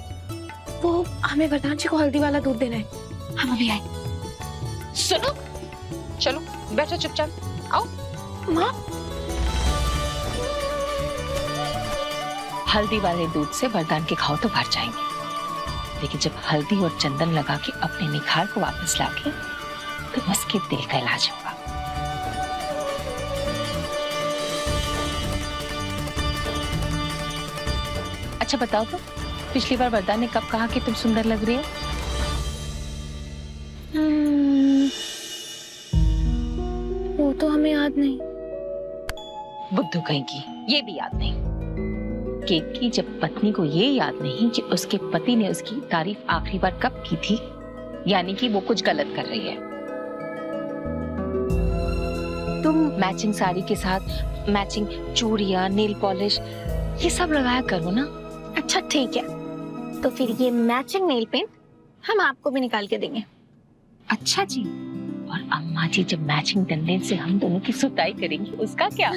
वो हमें वरदान जी को हल्दी वाला दूध देना है। हम अभी आए। सुनो, चलो बैठो चुपचाप, आओ। माँ, हल्दी वाले दूध से वरदान के घाव तो भर जाएंगे, लेकिन जब हल्दी और चंदन लगा के अपने निखार को वापस लाके तो उसके दिल का इलाज होगा। अच्छा बताओ तो, पिछली बार वरदान ने कब कहा कि तुम सुंदर लग रही हो? वो तो हमें याद नहीं। बुद्धू कहीं की, ये भी याद नहीं। केतकी जब पत्नी को ये याद नहीं कि उसके पति ने उसकी तारीफ आखिरी बार कब की थी, यानी कि वो कुछ गलत कर रही है। तुम मैचिंग साड़ी के साथ मैचिंग चूड़ियां, नेल पॉलिश ये सब लगाया करो ना। अच्छा ठीक है, तो फिर ये मैचिंग नेल पेंट हम आपको भी निकाल के देंगे। अच्छा जी। और अम्मा जी जब मैचिंग डंडे से हम दोनों की सुताई करेंगी उसका क्या?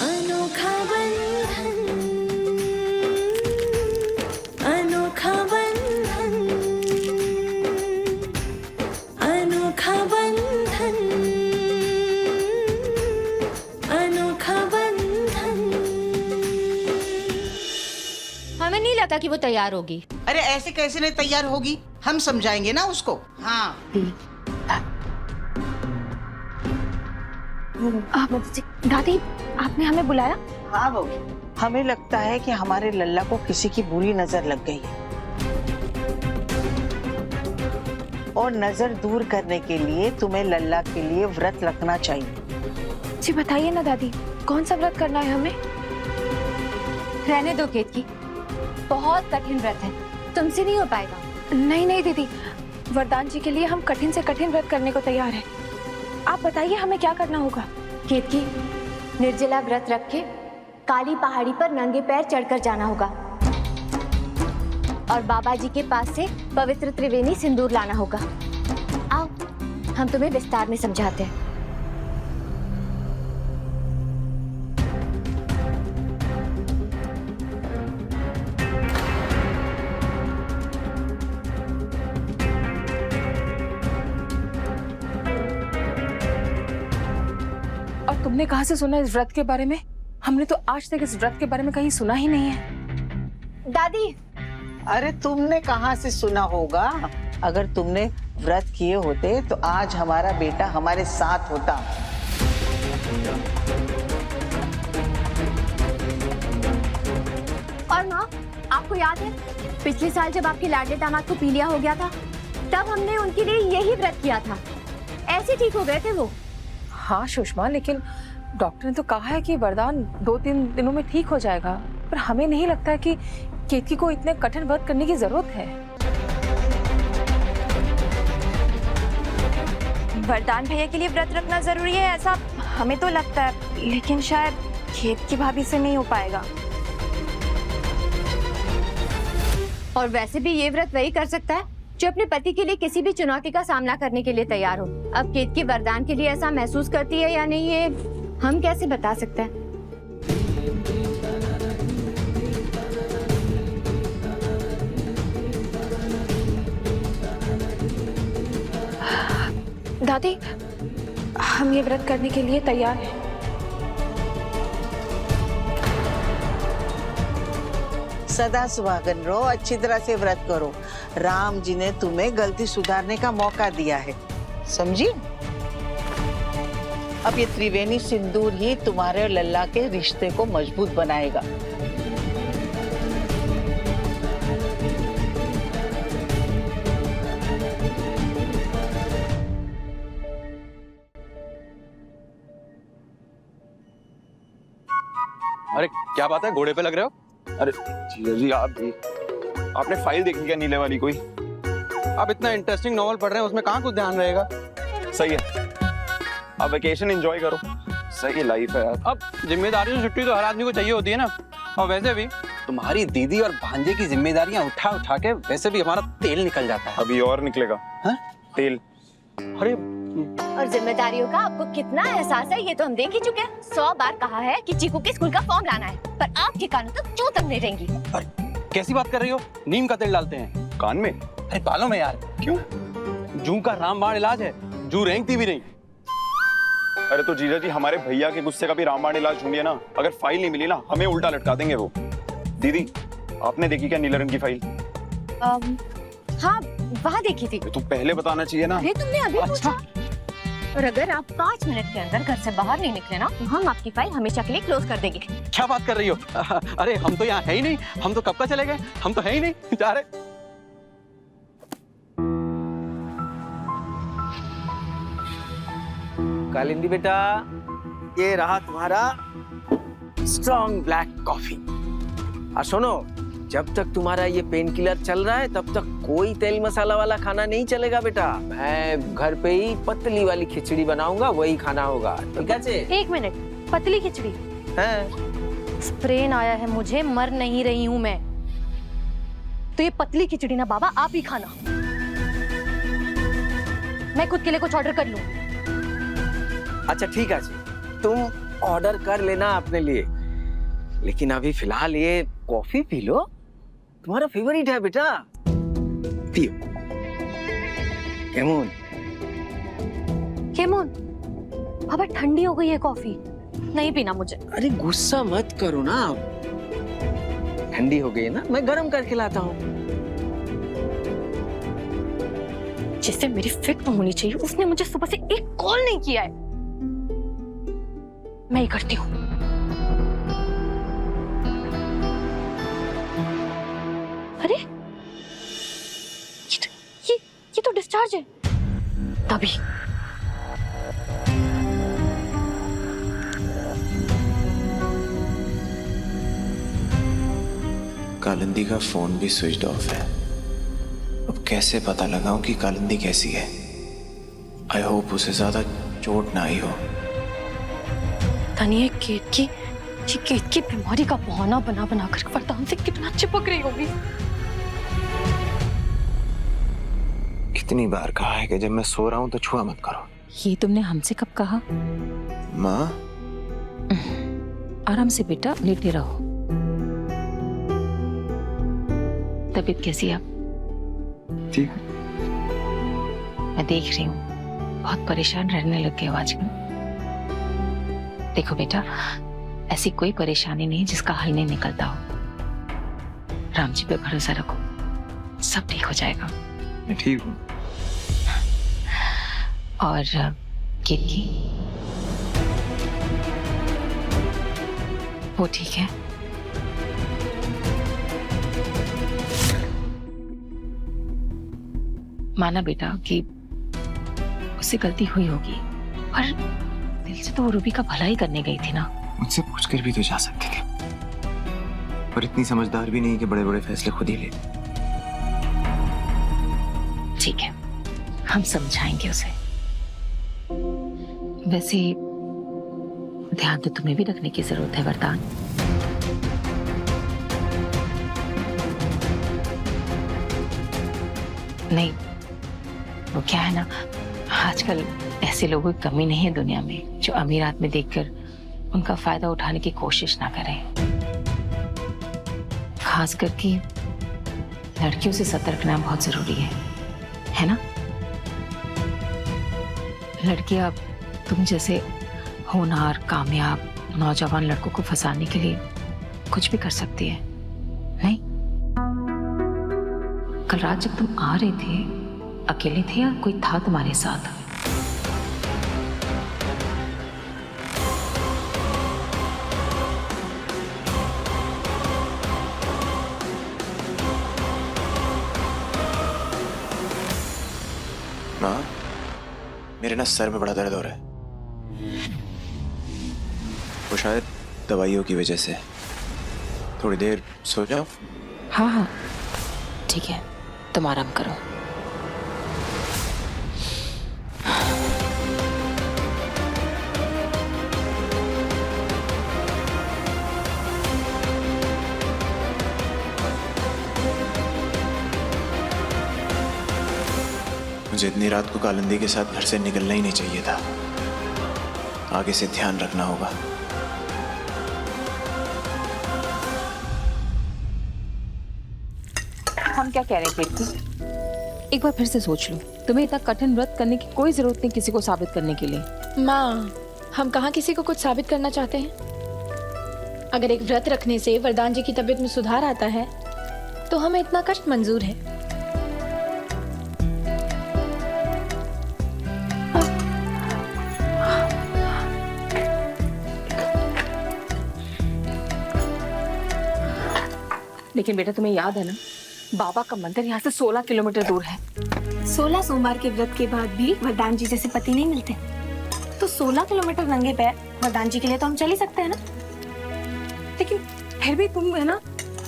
अनोखा बंधन, अनोखा बंधन, अनोखा बंधन, अनोखा बंधन। हमें नहीं लगा कि वो तैयार होगी। अरे ऐसे कैसे नहीं तैयार होगी, हम समझाएंगे ना उसको। हाँ दादी, आपने हमें बुलाया? हाँ बहू, हमें लगता है कि हमारे लल्ला को किसी की बुरी नजर लग गई है और नजर दूर करने के लिए तुम्हें लल्ला के लिए व्रत रखना चाहिए। जी बताइए ना दादी, कौन सा व्रत करना है हमें? रहने दो केतकी, बहुत कठिन व्रत है, तुमसे नहीं हो पाएगा। नहीं नहीं दीदी, वरदान जी के लिए हम कठिन से कठिन व्रत करने को तैयार हैं। आप बताइए हमें क्या करना होगा? केतकी, निर्जला व्रत रख के काली पहाड़ी पर नंगे पैर चढ़कर जाना होगा और बाबा जी के पास से पवित्र त्रिवेणी सिंदूर लाना होगा। आओ, हम तुम्हें विस्तार में समझाते हैं। और तुमने कहाँ से सुना इस व्रत के बारे में? हमने तो आज तक इस व्रत के बारे में कहीं सुना ही नहीं है। दादी, अरे तुमने कहाँ से सुना होगा? अगर तुमने व्रत किए होते तो आज हमारा बेटा हमारे साथ होता। और माँ, आपको याद है पिछले साल जब आपके लाडले दामाद को पीलिया हो गया था, तब हमने उनके लिए यही व्रत किया था। ऐसे ठीक हो गए थे वो। हाँ सुषमा, लेकिन डॉक्टर ने तो कहा है कि वरदान 2-3 दिनों में ठीक हो जाएगा, पर हमें नहीं लगता कि केतकी को इतने कठिन व्रत करने की जरूरत है। वरदान भैया के लिए व्रत रखना जरूरी है ऐसा हमें तो लगता है, लेकिन शायद केतकी भाभी से नहीं हो पाएगा। और वैसे भी ये व्रत वही कर सकता है जो अपने पति के लिए किसी भी चुनौती का सामना करने के लिए तैयार हो। अब केतकी वरदान के लिए ऐसा महसूस करती है या नहीं, ये हम कैसे बता सकते हैं? दादी, हम ये व्रत करने के लिए तैयार हैं। सदा सुहागन रहो, अच्छी तरह से व्रत करो। राम जी ने तुम्हें गलती सुधारने का मौका दिया है, समझी? अब ये त्रिवेणी सिंदूर ही तुम्हारे और लल्ला के रिश्ते को मजबूत बनाएगा। अरे क्या बात है, घोड़े पे लग रहे हो? अरे जीजा जी, आपने फाइल देखी क्या नीले वाली कोई? आप इतना इंटरेस्टिंग नॉवल पढ़ रहे हैं, उसमें कहाँ कुछ ध्यान रहेगा। सही है, आप वेकेशन एंजॉय करो। सही लाइफ है यार। अब जिम्मेदारियों से छुट्टी तो हर आदमी को चाहिए होती है ना। और वैसे भी तुम्हारी दीदी और भांजे की जिम्मेदारियां उठा उठा के वैसे भी हमारा तेल निकल जाता है। अभी और निकलेगा। हा? तेल। अरे और जिम्मेदारियों का आपको कितना एहसास है ये तो हम देख ही चुके हैं। 100 बार कहा है कि चीकू के स्कूल का फॉर्म लाना है, पर आपके कानों तक क्यों तक नहीं रहेंगी? कैसी बात कर रही हो? नीम का तेल डालते हैं कान में? अरे बालों में यार। क्यों? जू का रामबाण इलाज है, जू रेंगती भी नहीं। अरे तो जीजा जी, हमारे भैया के गुस्से का भी रामबाण इलाज ढूंढिए ना। अगर फाइल नहीं मिली ना, हमें उल्टा लटका देंगे वो। दीदी, आपने देखी क्या नीले रंग की फाइल? हाँ, वहाँ देखी थी। तो पहले बताना चाहिए ना। अरे तुमने अभी पूछा? और अगर आप 5 मिनट के अंदर घर से बाहर नहीं निकले ना, तो हम आपकी फाइल हमेशा के लिए क्लोज कर देंगे। क्या बात कर रही हो? अरे हम तो यहाँ है ही नहीं, हम तो कब का चले गए, हम तो है ही नहीं जा रहे। कालिंदी बेटा, ये रहा तुम्हारा स्ट्रॉन्ग ब्लैक कॉफी। और सुनो, जब तक तुम्हारा ये पेन किलर चल रहा है तब तक कोई तेल मसाला वाला खाना नहीं चलेगा बेटा। मैं घर पे ही पतली वाली खिचड़ी बनाऊंगा, वही खाना होगा, ठीक है? एक मिनट, पतली खिचड़ी? स्प्रेन आया है मुझे, मर नहीं रही हूँ मैं। तो ये पतली खिचड़ी ना बाबा आप ही खाना, मैं खुद के लिए कुछ ऑर्डर कर लूं। अच्छा ठीक है जी, तुम ऑर्डर कर लेना अपने लिए, लेकिन अभी फिलहाल ये कॉफी पी लो, तुम्हारा फेवरेट है बेटा, पियो। केमोन केमोन बाबा, ठंडी हो गई है कॉफी, नहीं पीना मुझे। अरे गुस्सा मत करो ना, ठंडी हो गई है ना, मैं गरम करके लाता हूँ। जिससे मेरी फिक्र होनी चाहिए उसने मुझे सुबह से एक कॉल नहीं किया है। मैं ही करती हूँ। अरे ये तो डिस्चार्ज है। तभी कालिंदी का फोन भी स्विच ऑफ है। अब कैसे पता लगाऊं कि कालिंदी कैसी है? आई होप उसे ज्यादा चोट ना आई हो। तनिए केत की बीमारी का बहाना बना बना कर वरदान से कितना चिपक रही होगी। कितनी बार कहा है कि जब मैं सो रहा हूं तो छुआ मत करो। ये तुमने हमसे कब कहा? माँ आराम से बेटा, लेटे रहो। तबीयत कैसी है? ठीक। मैं देख रही हूँ बहुत परेशान रहने लग गए हो आजकल। देखो बेटा, ऐसी कोई परेशानी नहीं जिसका हल नहीं निकलता हो। राम जी पे भरोसा रखो, सब ठीक हो जाएगा। मैं ठीक हूँ। और किटकी वो ठीक है? माना बेटा कि उससे गलती हुई होगी, पर दिल से तो वो रूबी का भला ही करने गई थी ना। मुझसे पूछकर भी तो जा सकती थी, पर इतनी समझदार भी नहीं कि बड़े बड़े फैसले खुद ही ले। ठीक है, हम समझाएंगे उसे। वैसे ध्यान तो तुम्हें भी रखने की जरूरत है वरदान। नहीं, वो क्या है ना, आजकल ऐसे लोगों की कमी नहीं है दुनिया में जो अमीर आदमी देखकर उनका फायदा उठाने की कोशिश ना करें। खास करके लड़कियों से सतर्क रहना बहुत जरूरी है ना? लड़कियां तुम जैसे होनहार कामयाब नौजवान लड़कों को फंसाने के लिए कुछ भी कर सकती है, नहीं? कल रात जब तुम आ रहे थे, अकेले थे या कोई था तुम्हारे साथ? माँ, मेरे ना सर में बड़ा दर्द हो रहा है। वो शायद दवाइयों की वजह से। थोड़ी देर सो जाओ। हाँ हाँ ठीक है, तुम आराम करो। मुझे इतनी रात को कालिंदी के साथ घर से निकलना ही नहीं चाहिए था। आगे से ध्यान रखना होगा। हम क्या कह रहे हैं कीर्ति? एक बार फिर से सोच लो। तुम्हें इतना कठिन व्रत करने की कोई जरूरत नहीं किसी को साबित करने के लिए। माँ, हम कहाँ किसी को कुछ साबित करना चाहते हैं। अगर एक व्रत रखने से वरदान जी की तबीयत में सुधार आता है तो हमें इतना कष्ट मंजूर है। लेकिन बेटा तुम्हें याद है ना, बाबा का मंदिर यहाँ से 16 किलोमीटर दूर है। 16 सोमवार के व्रत के बाद भी वरदान जी जैसे पति नहीं मिलते। तो 16 किलोमीटर नंगे पैर वरदान जी के लिए तो हम चल ही सकते हैं ना। लेकिन फिर भी तुम है ना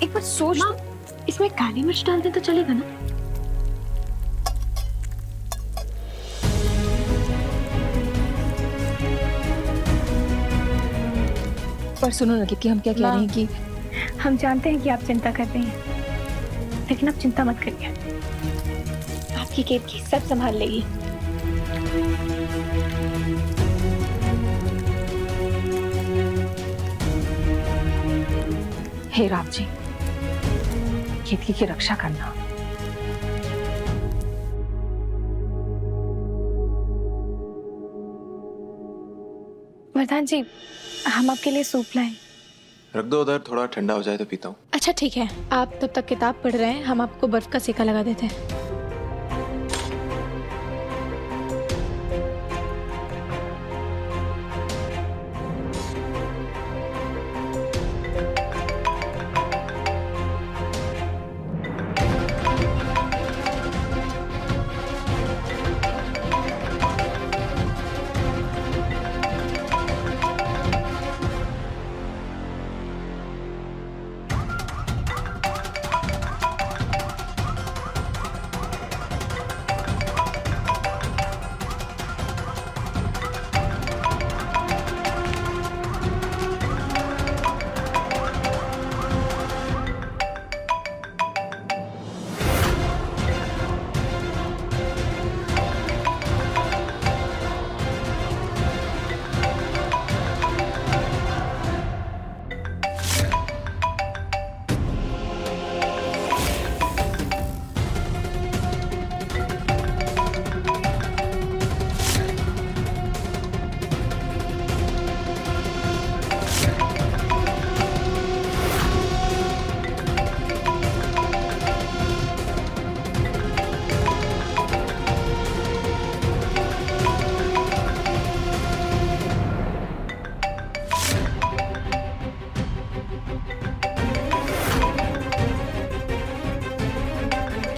एक बार सोच, इसमें काली मिर्च डाल दे तो चलेगा ना। पर सुनो ना कि हम क्या कह रहे हैं कि हम जानते हैं कि आप चिंता कर रही हैं, लेकिन आप चिंता मत करिए, आपकी केतकी सब संभाल लेगी। हे राम जी, केतकी की रक्षा करना। वरदान जी, हम आपके लिए सूप लाए। रख दो उधर, थोड़ा ठंडा हो जाए तो पीता हूँ। अच्छा ठीक है, आप तब तक किताब पढ़ रहे हैं, हम आपको बर्फ का सेका लगा देते हैं।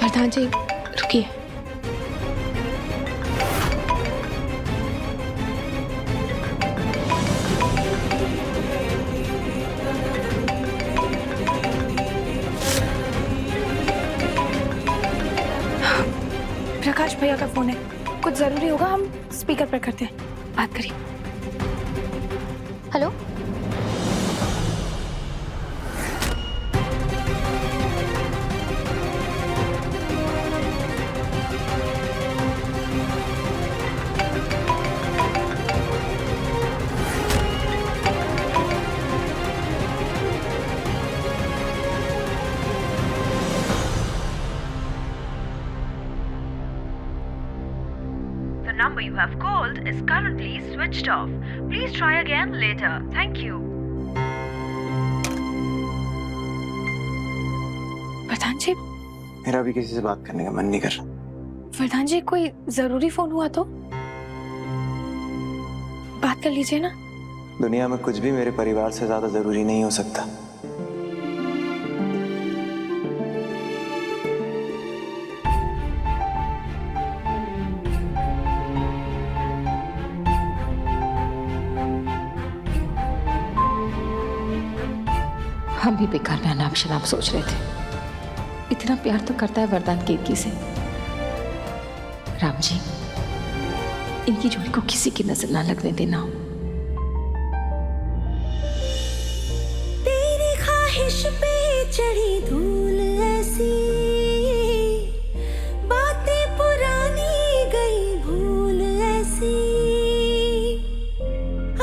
वरदान जी रुकिए। प्रकाश भैया का फोन है, कुछ जरूरी होगा, हम स्पीकर पर करते हैं, बात करिए। Hello, number you have called is currently switched off. Please try again later. Thank you. वरदान जी, मेरा भी किसी से बात करने का मन नहीं कर रहा। वरदान जी कोई जरूरी फोन हुआ तो बात कर लीजिए ना। दुनिया में कुछ भी मेरे परिवार से ज्यादा जरूरी नहीं हो सकता। हम भी बेकार में अनाप शनाप सोच रहे थे। इतना प्यार तो करता है वरदान केतकी से। राम जी, इनकी जोड़ी को किसी की नजर ना लगने देना। तेरी ख्वाहिश पे चढ़ी धूल ऐसी, बातें पुरानी गई भूल ऐसी,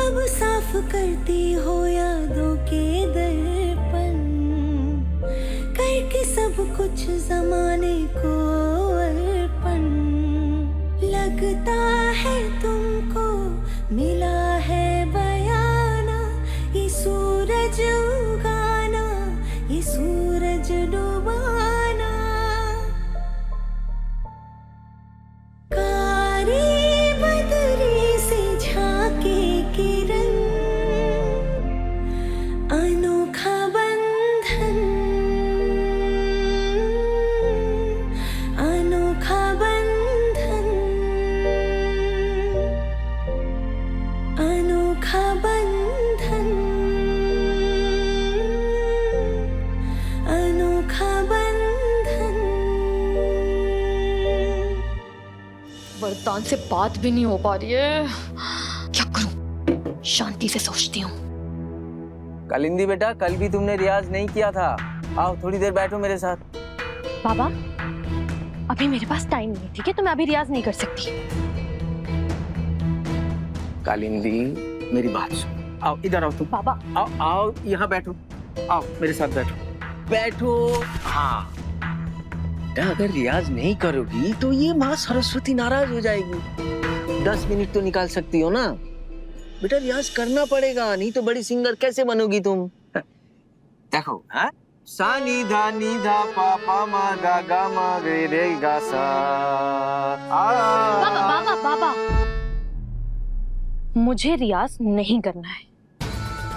अब साफ करती हो यादों के दर्पण, करके सब कुछ जमाने को अर्पण। लगता है तुमको मिला है बयाना, ये सूरज उगाना, ये सूरज डुबाना। कारी बदरी से झांके किरण, अनोखा बंधन, अनोखा बंधन। वरदान से बात भी नहीं हो पा रही है, क्या करूं? शांति से सोचती हूँ। कालिंदी बेटा, कल भी तुमने रियाज नहीं किया था। आओ थोड़ी देर बैठो मेरे साथ। बाबा अभी मेरे पास टाइम नहीं, ठीक है? तो मैं अभी रियाज नहीं कर सकती। कालिंदी मेरी बात सुन, आओ इधर आओ तुम। बाबा आओ आओ यहाँ बैठो, आओ मेरे साथ बैठो। बैठो। हाँ बेटा, अगर रियाज नहीं करोगी तो ये माँ सरस्वती नाराज हो जाएगी। 10 मिनट तो निकाल सकती हो ना बेटा, रियाज करना पड़ेगा, नहीं तो बड़ी सिंगर कैसे बनोगी तुम। देखो हाँ, सा नी धा पा पा मा गा मा रे गा सा। बाबा बाबा बाबा, मुझे रियाज नहीं करना है।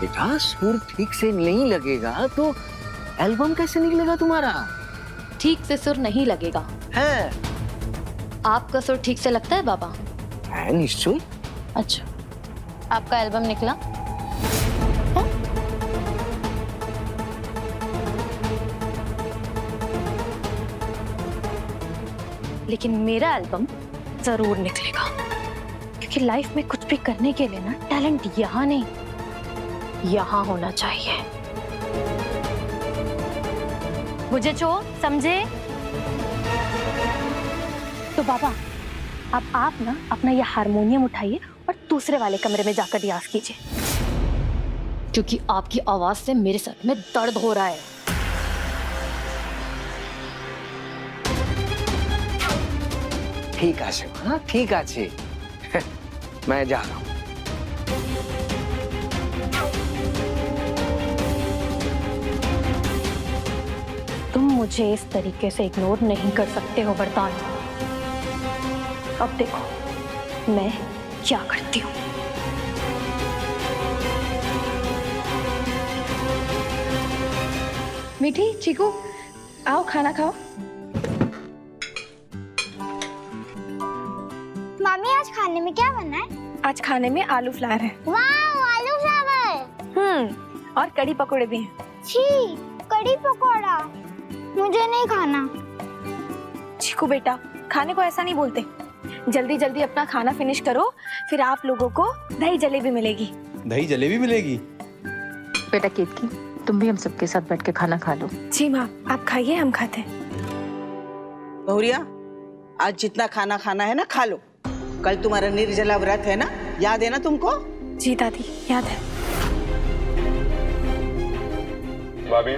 बेटा सुर ठीक से नहीं लगेगा तो एल्बम कैसे निकलेगा तुम्हारा? ठीक से सुर नहीं लगेगा है। आपका सुर ठीक से लगता है बाबा? है निश्चय। अच्छा, आपका एल्बम निकला? लेकिन मेरा एल्बम जरूर निकलेगा, क्योंकि लाइफ में कुछ भी करने के लिए ना टैलेंट यहाँ नहीं, यहाँ होना चाहिए। मुझे जो समझे? तो बाबा अब आप ना अपना ये हारमोनियम उठाइए और दूसरे वाले कमरे में जाकर रियाज कीजिए, क्योंकि आपकी आवाज से मेरे सर में दर्द हो रहा है। ठीक है, हाँ ठीक है। मैं जा रहा हूँ। तुम मुझे इस तरीके से इग्नोर नहीं कर सकते हो वरदान। अब देखो मैं क्या करती हूँ। मीठी, चीकू, आओ खाना खाओ। मम्मी आज खाने में क्या बना है? आज खाने में आलू फ्लावर है। वाह, आलू फ्लावर। और कड़ी पकोड़े भी हैं। छी, कड़ी पकोड़ा मुझे नहीं खाना। चीकू बेटा, खाने को ऐसा नहीं बोलते। जल्दी जल्दी अपना खाना फिनिश करो, फिर आप लोगों को दही जलेबी मिलेगी। दही जलेबी मिलेगी? बेटा केतकी, तुम भी हम सबके साथ बैठ के खाना खा लो। जी माँ, आप खाइए, हम खाते हैं। बहुरिया, आज जितना खाना खाना है ना खा लो। कल तुम्हारा निर्जला व्रत है ना, याद है ना तुमको? जी दादी, याद है। भाभी,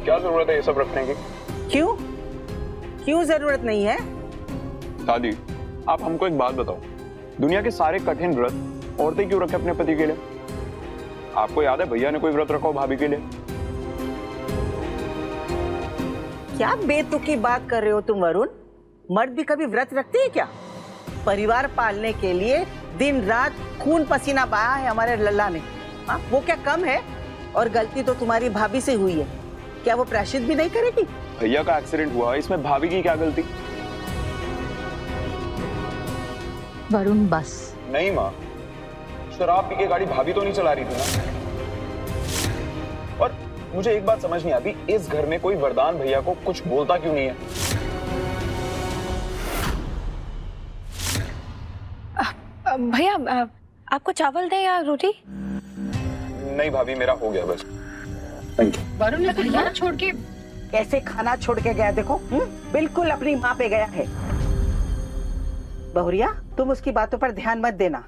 क्या जरूरत है ये सब रखने की? क्यों? क्यों जरूरत नहीं है? दादी, आप हमको एक बात बताओ, दुनिया के सारे कठिन व्रत औरतें क्यों रखे अपने पति के लिए? आपको याद है भैया ने कोई व्रत रखा हो भाभी के लिए? क्या बेतुकी बात कर रहे हो तुम वरुण? मर्द भी कभी व्रत रखते हैं क्या? परिवार पालने के लिए दिन रात खून पसीना बहाया है हमारे लल्ला ने। वो क्या कम है? और गलती तो तुम्हारी भाभी से हुई है, क्या वो प्रायश्चित भी नहीं करेगी? भैया का एक्सीडेंट हुआ, इसमें भाभी की क्या गलती? वरुण बस। नहीं माँ, शराब पी के गाड़ी भाभी तो नहीं चला रही थी ना। और मुझे एक बात समझ नहीं आती, इस घर में कोई वरदान भैया को कुछ बोलता क्यों नहीं है? भैया, आपको चावल दें या रोटी? नहीं भाभी, मेरा हो गया बस। वरुण खाना छोड़ के कैसे खाना छोड़ के गया देखो, बिल्कुल अपनी माँ पे गया है। बहुरिया, तुम उसकी बातों पर ध्यान मत देना,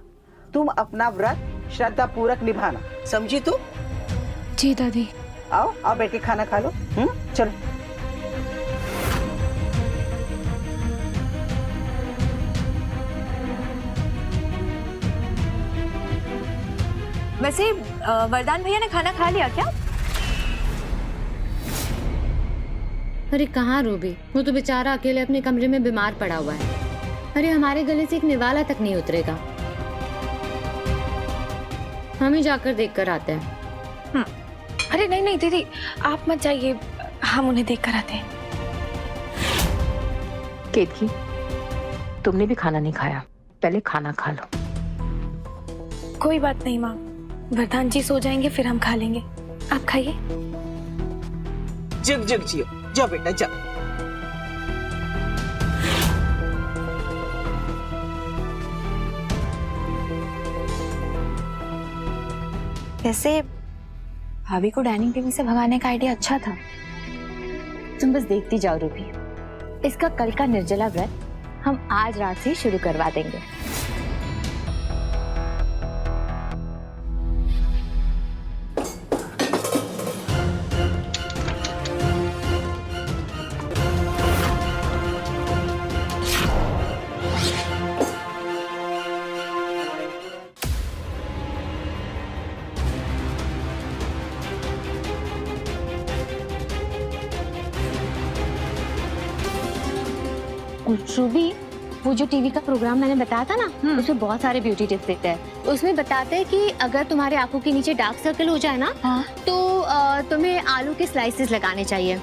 तुम अपना व्रत श्रद्धा पूर्वक निभाना, समझी तू? जी दादी। आओ आओ बैठ के खाना खा लो। चलो। वैसे वरदान भैया ने खाना खा लिया क्या? अरे कहाँ रूबी, वो तो बेचारा अकेले अपने कमरे में बीमार पड़ा हुआ है। अरे हमारे गले से एक निवाला तक नहीं उतरेगा। हम ही जाकर देख कर आते हैं। अरे नहीं नहीं दीदी, आप मत जाइए, हम उन्हें देख कर आते हैं। केतकी, तुमने भी खाना नहीं खाया, पहले खाना खा लो। कोई बात नहीं माँ, वरदान जी सो जाएंगे फिर हम खा लेंगे, आप खाइए। जग जग जियो, जाओ बेटा जाओ। वैसे भाभी को डाइनिंग टेबल से भगाने का आइडिया अच्छा था। तुम बस देखती जाओ रूबी, इसका कल का निर्जला व्रत हम आज रात से ही शुरू करवा देंगे। रूबी, वो जो टीवी का प्रोग्राम मैंने बताया था ना, उसमें बहुत सारे ब्यूटी टिप्स देते हैं। उसमें बताते हैं कि अगर तुम्हारे आंखों के नीचे डार्क सर्कल हो जाए ना, तो तुम्हें आलू के स्लाइसेस लगाने चाहिए।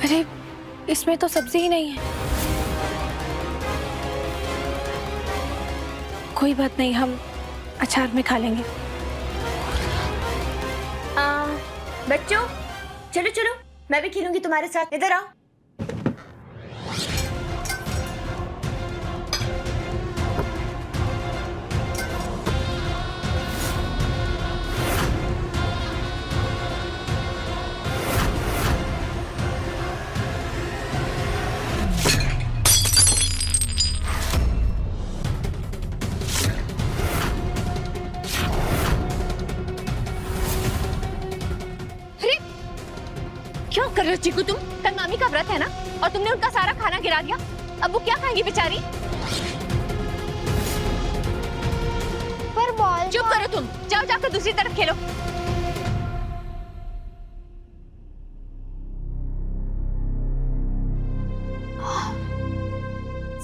अरे इसमें तो सब्जी ही नहीं है। कोई बात नहीं, हम अचार में खा लेंगे। बच्चों चलो चलो, मैं भी खेलूंगी तुम्हारे साथ, इधर आओ। क्या कर रहे हो चीकू तुम? कल मामी का व्रत है ना, और तुमने उनका सारा खाना गिरा दिया। अब वो क्या खाएंगी बेचारी? पर बॉल। चुप करो तुम, जाओ जाकर दूसरी तरफ खेलो।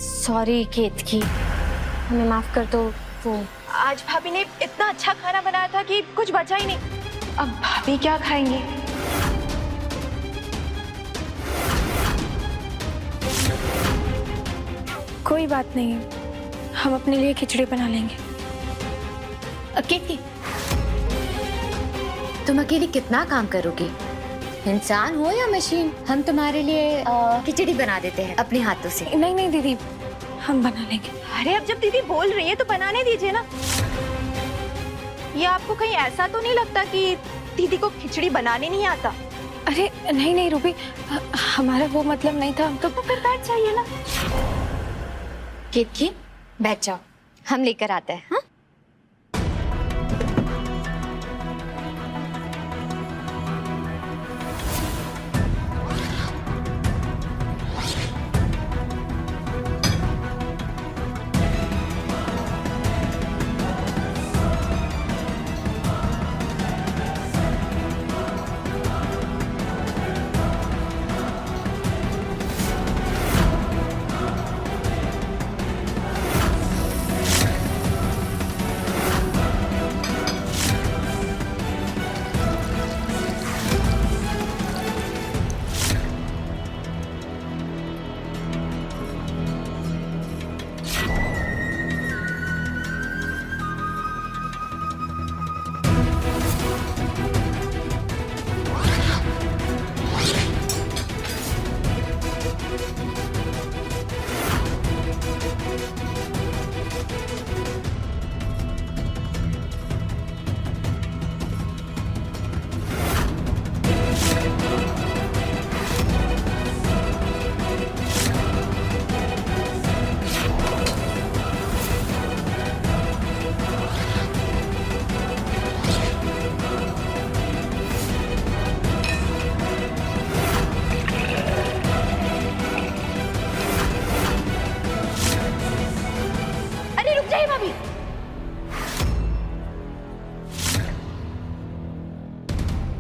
सॉरी केतकी, हमें माफ कर दो। वो आज भाभी ने इतना अच्छा खाना बनाया था कि कुछ बचा ही नहीं। अब भाभी क्या खाएंगी? कोई बात नहीं, हम अपने लिए खिचड़ी बना लेंगे। केतकी, तुम अकेली कितना काम करोगी? इंसान हो या मशीन, हम तुम्हारे लिए खिचड़ी बना देते हैं अपने हाथों से। नहीं नहीं दीदी, हम बना लेंगे। अरे अब जब दीदी बोल रही है तो बनाने दीजिए ना। ये आपको कहीं ऐसा तो नहीं लगता कि दीदी को खिचड़ी बनाने नहीं आता? अरे नहीं नहीं रूबी, हमारा वो मतलब नहीं था। तो फिर बैठ जाइए ना। केतकी बैठ जाओ, हम लेकर आते हैं। हाँ?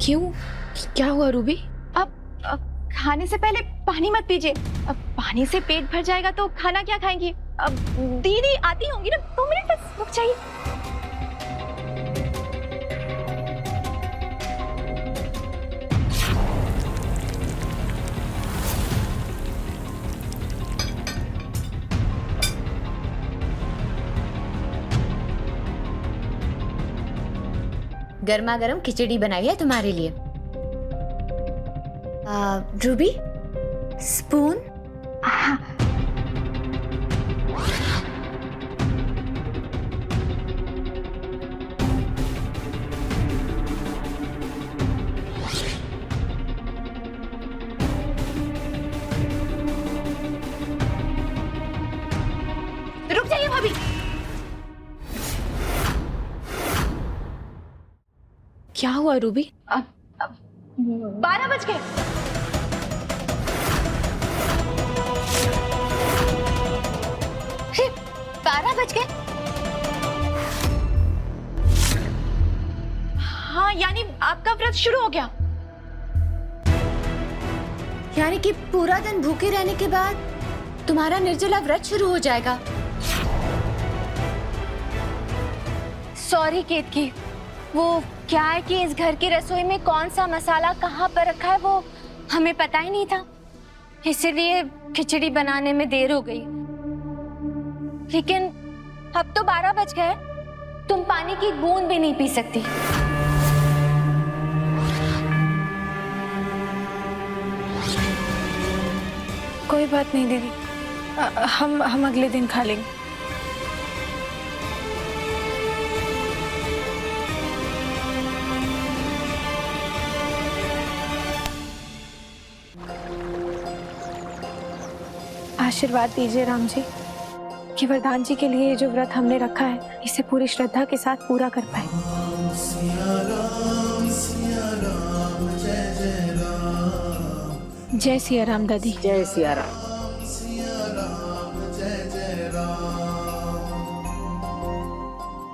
क्यों? क्या हुआ रूबी? अब खाने से पहले पानी मत पीजिए। अब पानी से पेट भर जाएगा तो खाना क्या खाएंगी? अब दीदी आती होंगी ना, 2 मिनट बस रुक जाइए। गर्मा गर्म खिचड़ी बनाई है तुम्हारे लिए। Ruby, spoon. रुक जाइए भाभी। क्या हुआ रूबी? 12 बज गए। अरे 12 बज गए? हाँ, यानी आपका व्रत शुरू हो गया। यानी कि पूरा दिन भूखे रहने के बाद तुम्हारा निर्जला व्रत शुरू हो जाएगा। सॉरी केतकी, वो क्या है कि इस घर की रसोई में कौन सा मसाला कहाँ पर रखा है वो हमें पता ही नहीं था, इसीलिए खिचड़ी बनाने में देर हो गई। लेकिन अब तो 12 बज गए, तुम पानी की बूंद भी नहीं पी सकती। कोई बात नहीं दीदी, हम अगले दिन खा लेंगे। आशीर्वाद दीजिए राम जी कि वरदान जी के लिए ये जो व्रत हमने रखा है इसे पूरी श्रद्धा के साथ पूरा कर पाए। जय सिया राम दादी। जय सिया राम।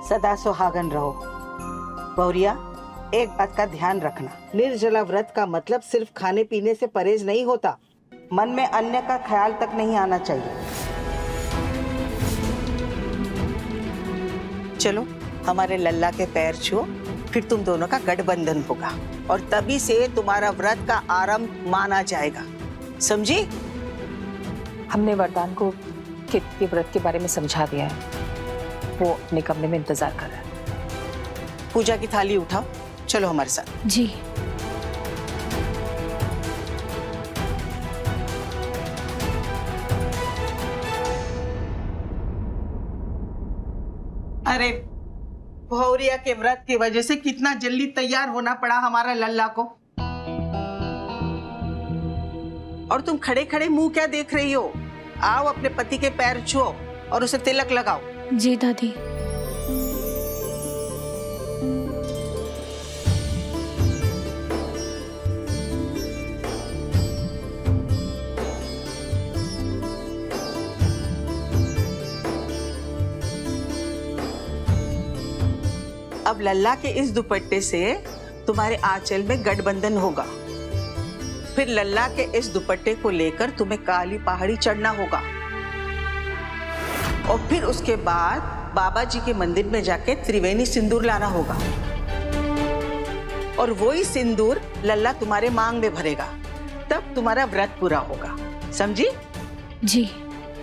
सदा सुहागन रहो। बहुरिया, एक बात का ध्यान रखना, निर्जला व्रत का मतलब सिर्फ खाने पीने से परहेज नहीं होता, मन में अन्य का ख्याल तक नहीं आना चाहिए। चलो हमारे लल्ला के पैर छुओ, फिर तुम दोनों का गठबंधन होगा और तभी से तुम्हारा व्रत का आरंभ माना जाएगा, समझी? हमने वरदान को के व्रत के बारे में समझा दिया है, वो अपने कमरे में इंतजार कर रहा है। पूजा की थाली उठाओ, चलो हमारे साथ। जी। अरे भौरिया के व्रत की वजह से कितना जल्दी तैयार होना पड़ा हमारा लल्ला को। और तुम खड़े खड़े मुंह क्या देख रही हो? आओ अपने पति के पैर छुओ और उसे तिलक लगाओ। जी दादी। अब लल्ला के इस दुपट्टे से तुम्हारे आंचल में गठबंधन होगा, फिर लल्ला के इस दुपट्टे को लेकर तुम्हें काली पहाड़ी चढ़ना होगा और फिर उसके बाद बाबा जी के मंदिर में जाके त्रिवेणी सिंदूर लाना होगा और वही सिंदूर लल्ला तुम्हारे मांग में भरेगा, तब तुम्हारा व्रत पूरा होगा, समझी? जी।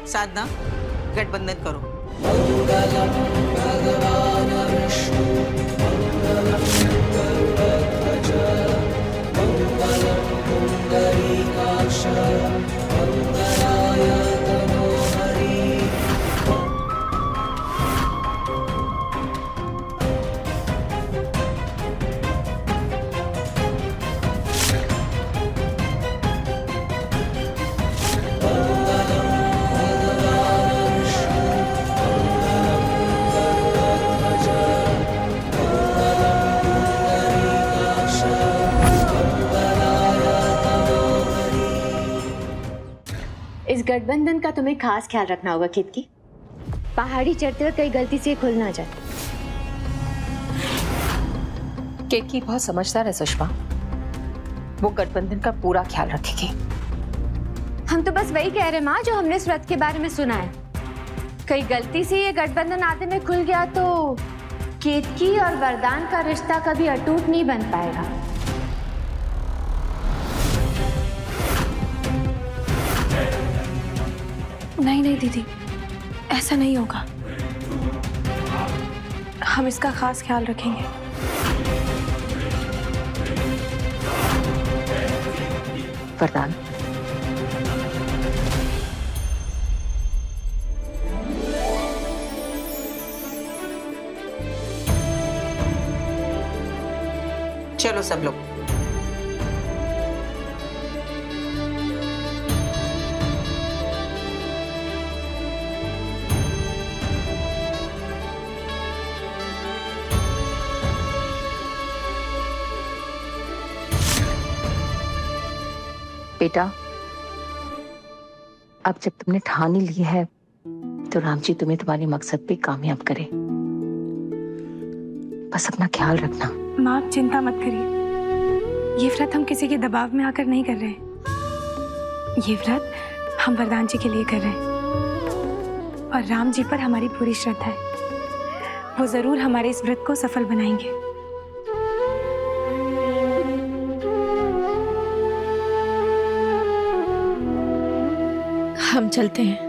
साधना, गठबंधन करो। इस गठबंधन का तुम्हें खास ख्याल रखना होगा केतकी, पहाड़ी चढ़ते हुए कहीं गलती से खुल ना जाए। केतकी बहुत समझदार है सुषमा, वो गठबंधन का पूरा ख्याल रखेगी। हम तो बस वही कह रहे माँ जो हमने इस व्रत के बारे में सुना है। कहीं गलती से ये गठबंधन आधे में खुल गया तो केतकी और वरदान का रिश्ता कभी अटूट नहीं बन पाएगा। नहीं नहीं दीदी, ऐसा नहीं होगा, हम इसका खास ख्याल रखेंगे। वरदान, चलो सब लोग। बेटा, अब जब तुमने ठान ही ली है तो राम जी तुम्हें तुम्हारे मकसद पे कामयाब करे। बस अपना ख्याल रखना। माँ, आप चिंता मत करिए। ये व्रत हम किसी के दबाव में आकर नहीं कर रहे हैं। ये व्रत हम वरदान जी के लिए कर रहे हैं और राम जी पर हमारी पूरी श्रद्धा है। वो जरूर हमारे इस व्रत को सफल बनाएंगे। हम चलते हैं।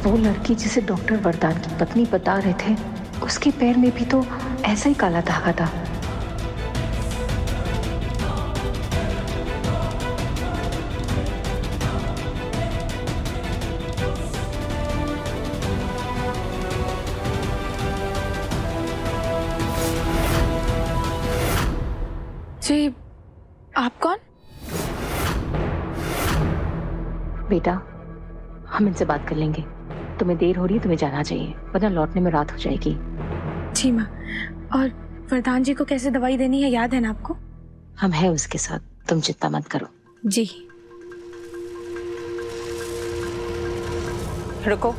वो लड़की जिसे डॉक्टर वरदान की पत्नी बता रहे थे, उसके पैर में भी तो ऐसा ही काला धागा था। जी, आप कौन? बेटा, हम इनसे बात कर लेंगे। तुम्हें देर हो रही है, तुम्हें जाना चाहिए, वरना लौटने में रात हो जाएगी। जी माँ। और वरदान जी को कैसे दवाई देनी है याद है ना आपको? हम हैं उसके साथ, तुम चिंता मत करो। जी। रुको।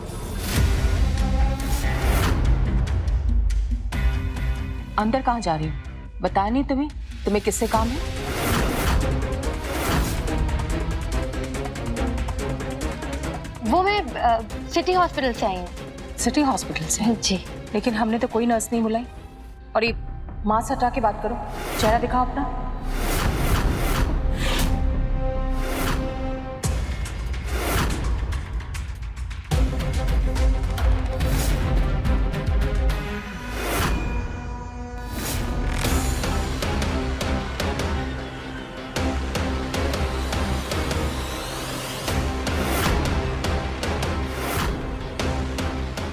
अंदर कहाँ जा रही हो? बताया नहीं तुम्हें? तुम्हें किससे काम है? वो मैं सिटी हॉस्पिटल से आई हूँ। सिटी हॉस्पिटल से? जी। लेकिन हमने तो कोई नर्स नहीं बुलाई। और ये मास्क हटा के बात करो, चेहरा दिखाओ अपना।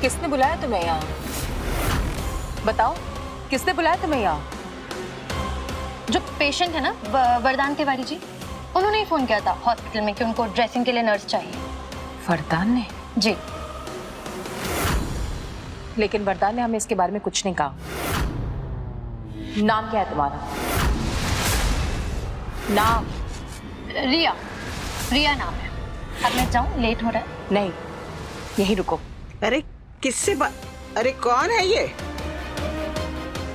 किसने बुलाया तुम्हें यहाँ? बताओ, किसने बुलाया तुम्हें यहाँ? जो पेशेंट है ना, वरदान तिवारी जी, उन्होंने ही फोन किया था हॉस्पिटल में कि उनको ड्रेसिंग के लिए नर्स चाहिए। वरदान ने? जी। लेकिन वरदान ने हमें इसके बारे में कुछ नहीं कहा। नाम क्या है तुम्हारा? नाम? रिया। रिया नाम है। अब मैं जाऊँ, लेट हो रहा है। नहीं, यहीं रुको। अरे किससे अरे कौन है ये?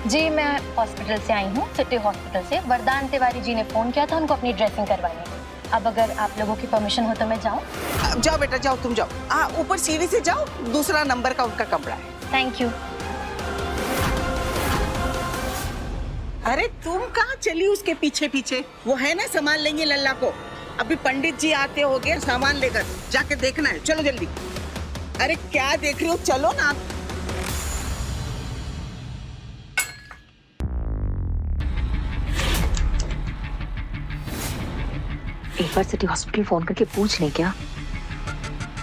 जी, मैं हॉस्पिटल से आई हूँ, सिटी हॉस्पिटल से। वरदान तिवारी जी ने फोन किया था उनको अपनी ड्रेसिंग करवानी। अब अगर आप लोगों की परमिशन हो तो मैं जाऊँ? जाओ बेटा, जाओ, तुम जाओ। ऊपर सीढ़ी से जाओ, दूसरा नंबर का उनका कमरा है। Thank you. अरे तुम कहाँ चली उसके पीछे पीछे? वो है ना, संभाल लेंगे लल्ला को। अभी पंडित जी आते होंगे सामान लेकर, जाके देखना है। चलो जल्दी। अरे क्या देख रही हो, चलो ना। एक बार सिटी हॉस्पिटल फोन करके पूछ लें क्या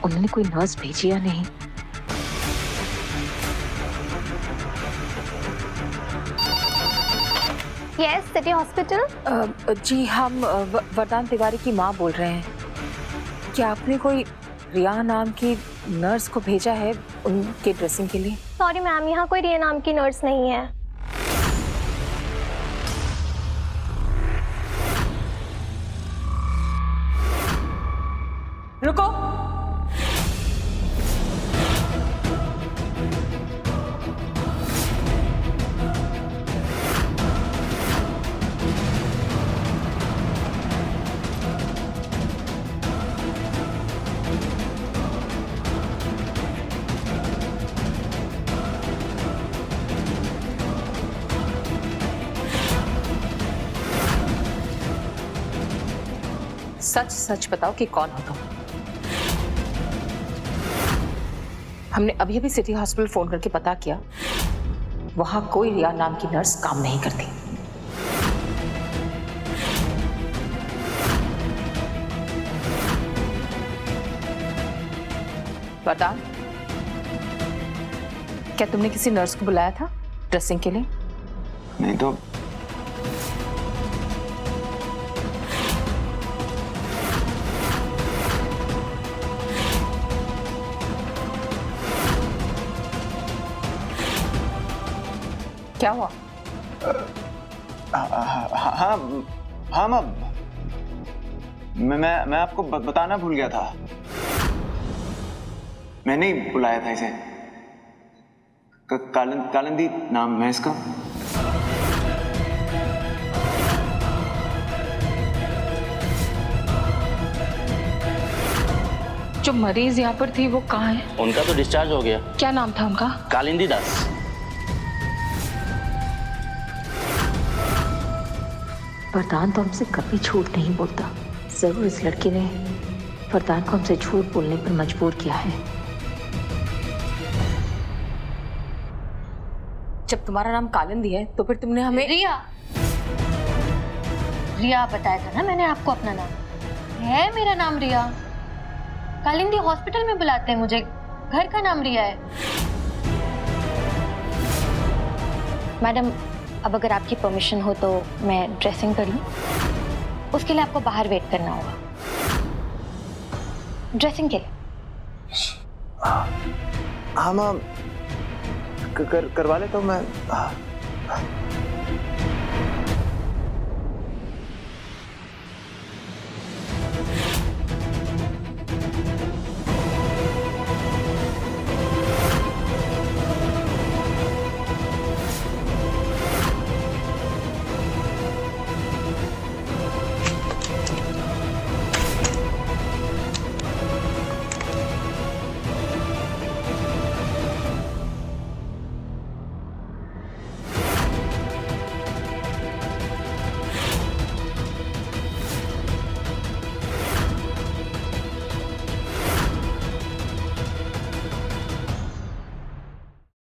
उन्होंने कोई नर्स भेजी या नहीं। Yes, city hospital. जी, हम वरदान तिवारी की माँ बोल रहे हैं। क्या आपने कोई रिया नाम की नर्स को भेजा है उनके ड्रेसिंग के लिए? सॉरी मैम, यहाँ कोई रिया नाम की नर्स नहीं है। रुको। सच सच बताओ कि कौन हो तुम? हमने अभी अभी सिटी हॉस्पिटल फोन करके पता किया, वहां कोई रिया नाम की नर्स काम नहीं करती। वरदान, क्या तुमने किसी नर्स को बुलाया था ड्रेसिंग के लिए? नहीं तो क्या हुआ? हाँ हाँ मैं आपको बताना भूल गया था। मैंने ही बुलाया था इसे। कालिंदी नाम है इसका। जो मरीज यहाँ पर थी वो कहाँ है? उनका तो डिस्चार्ज हो गया। क्या नाम था उनका? कालिंदी दास। वरदान तो हमसे कभी झूठ नहीं बोलता। जरूर इस लड़की ने वरदान को हमसे झूठ बोलने पर मजबूर किया है। जब तुम्हारा नाम कालिंदी है तो फिर तुमने हमें रिया बताया था ना मैंने आपको अपना नाम। है मेरा नाम रिया। कालिंदी हॉस्पिटल में बुलाते हैं मुझे, घर का नाम रिया है। मैडम, अब अगर आपकी परमिशन हो तो मैं ड्रेसिंग कर लूं? उसके लिए आपको बाहर वेट करना होगा ड्रेसिंग के लिए। हाँ मैम, करवा लेता हूँ मैं।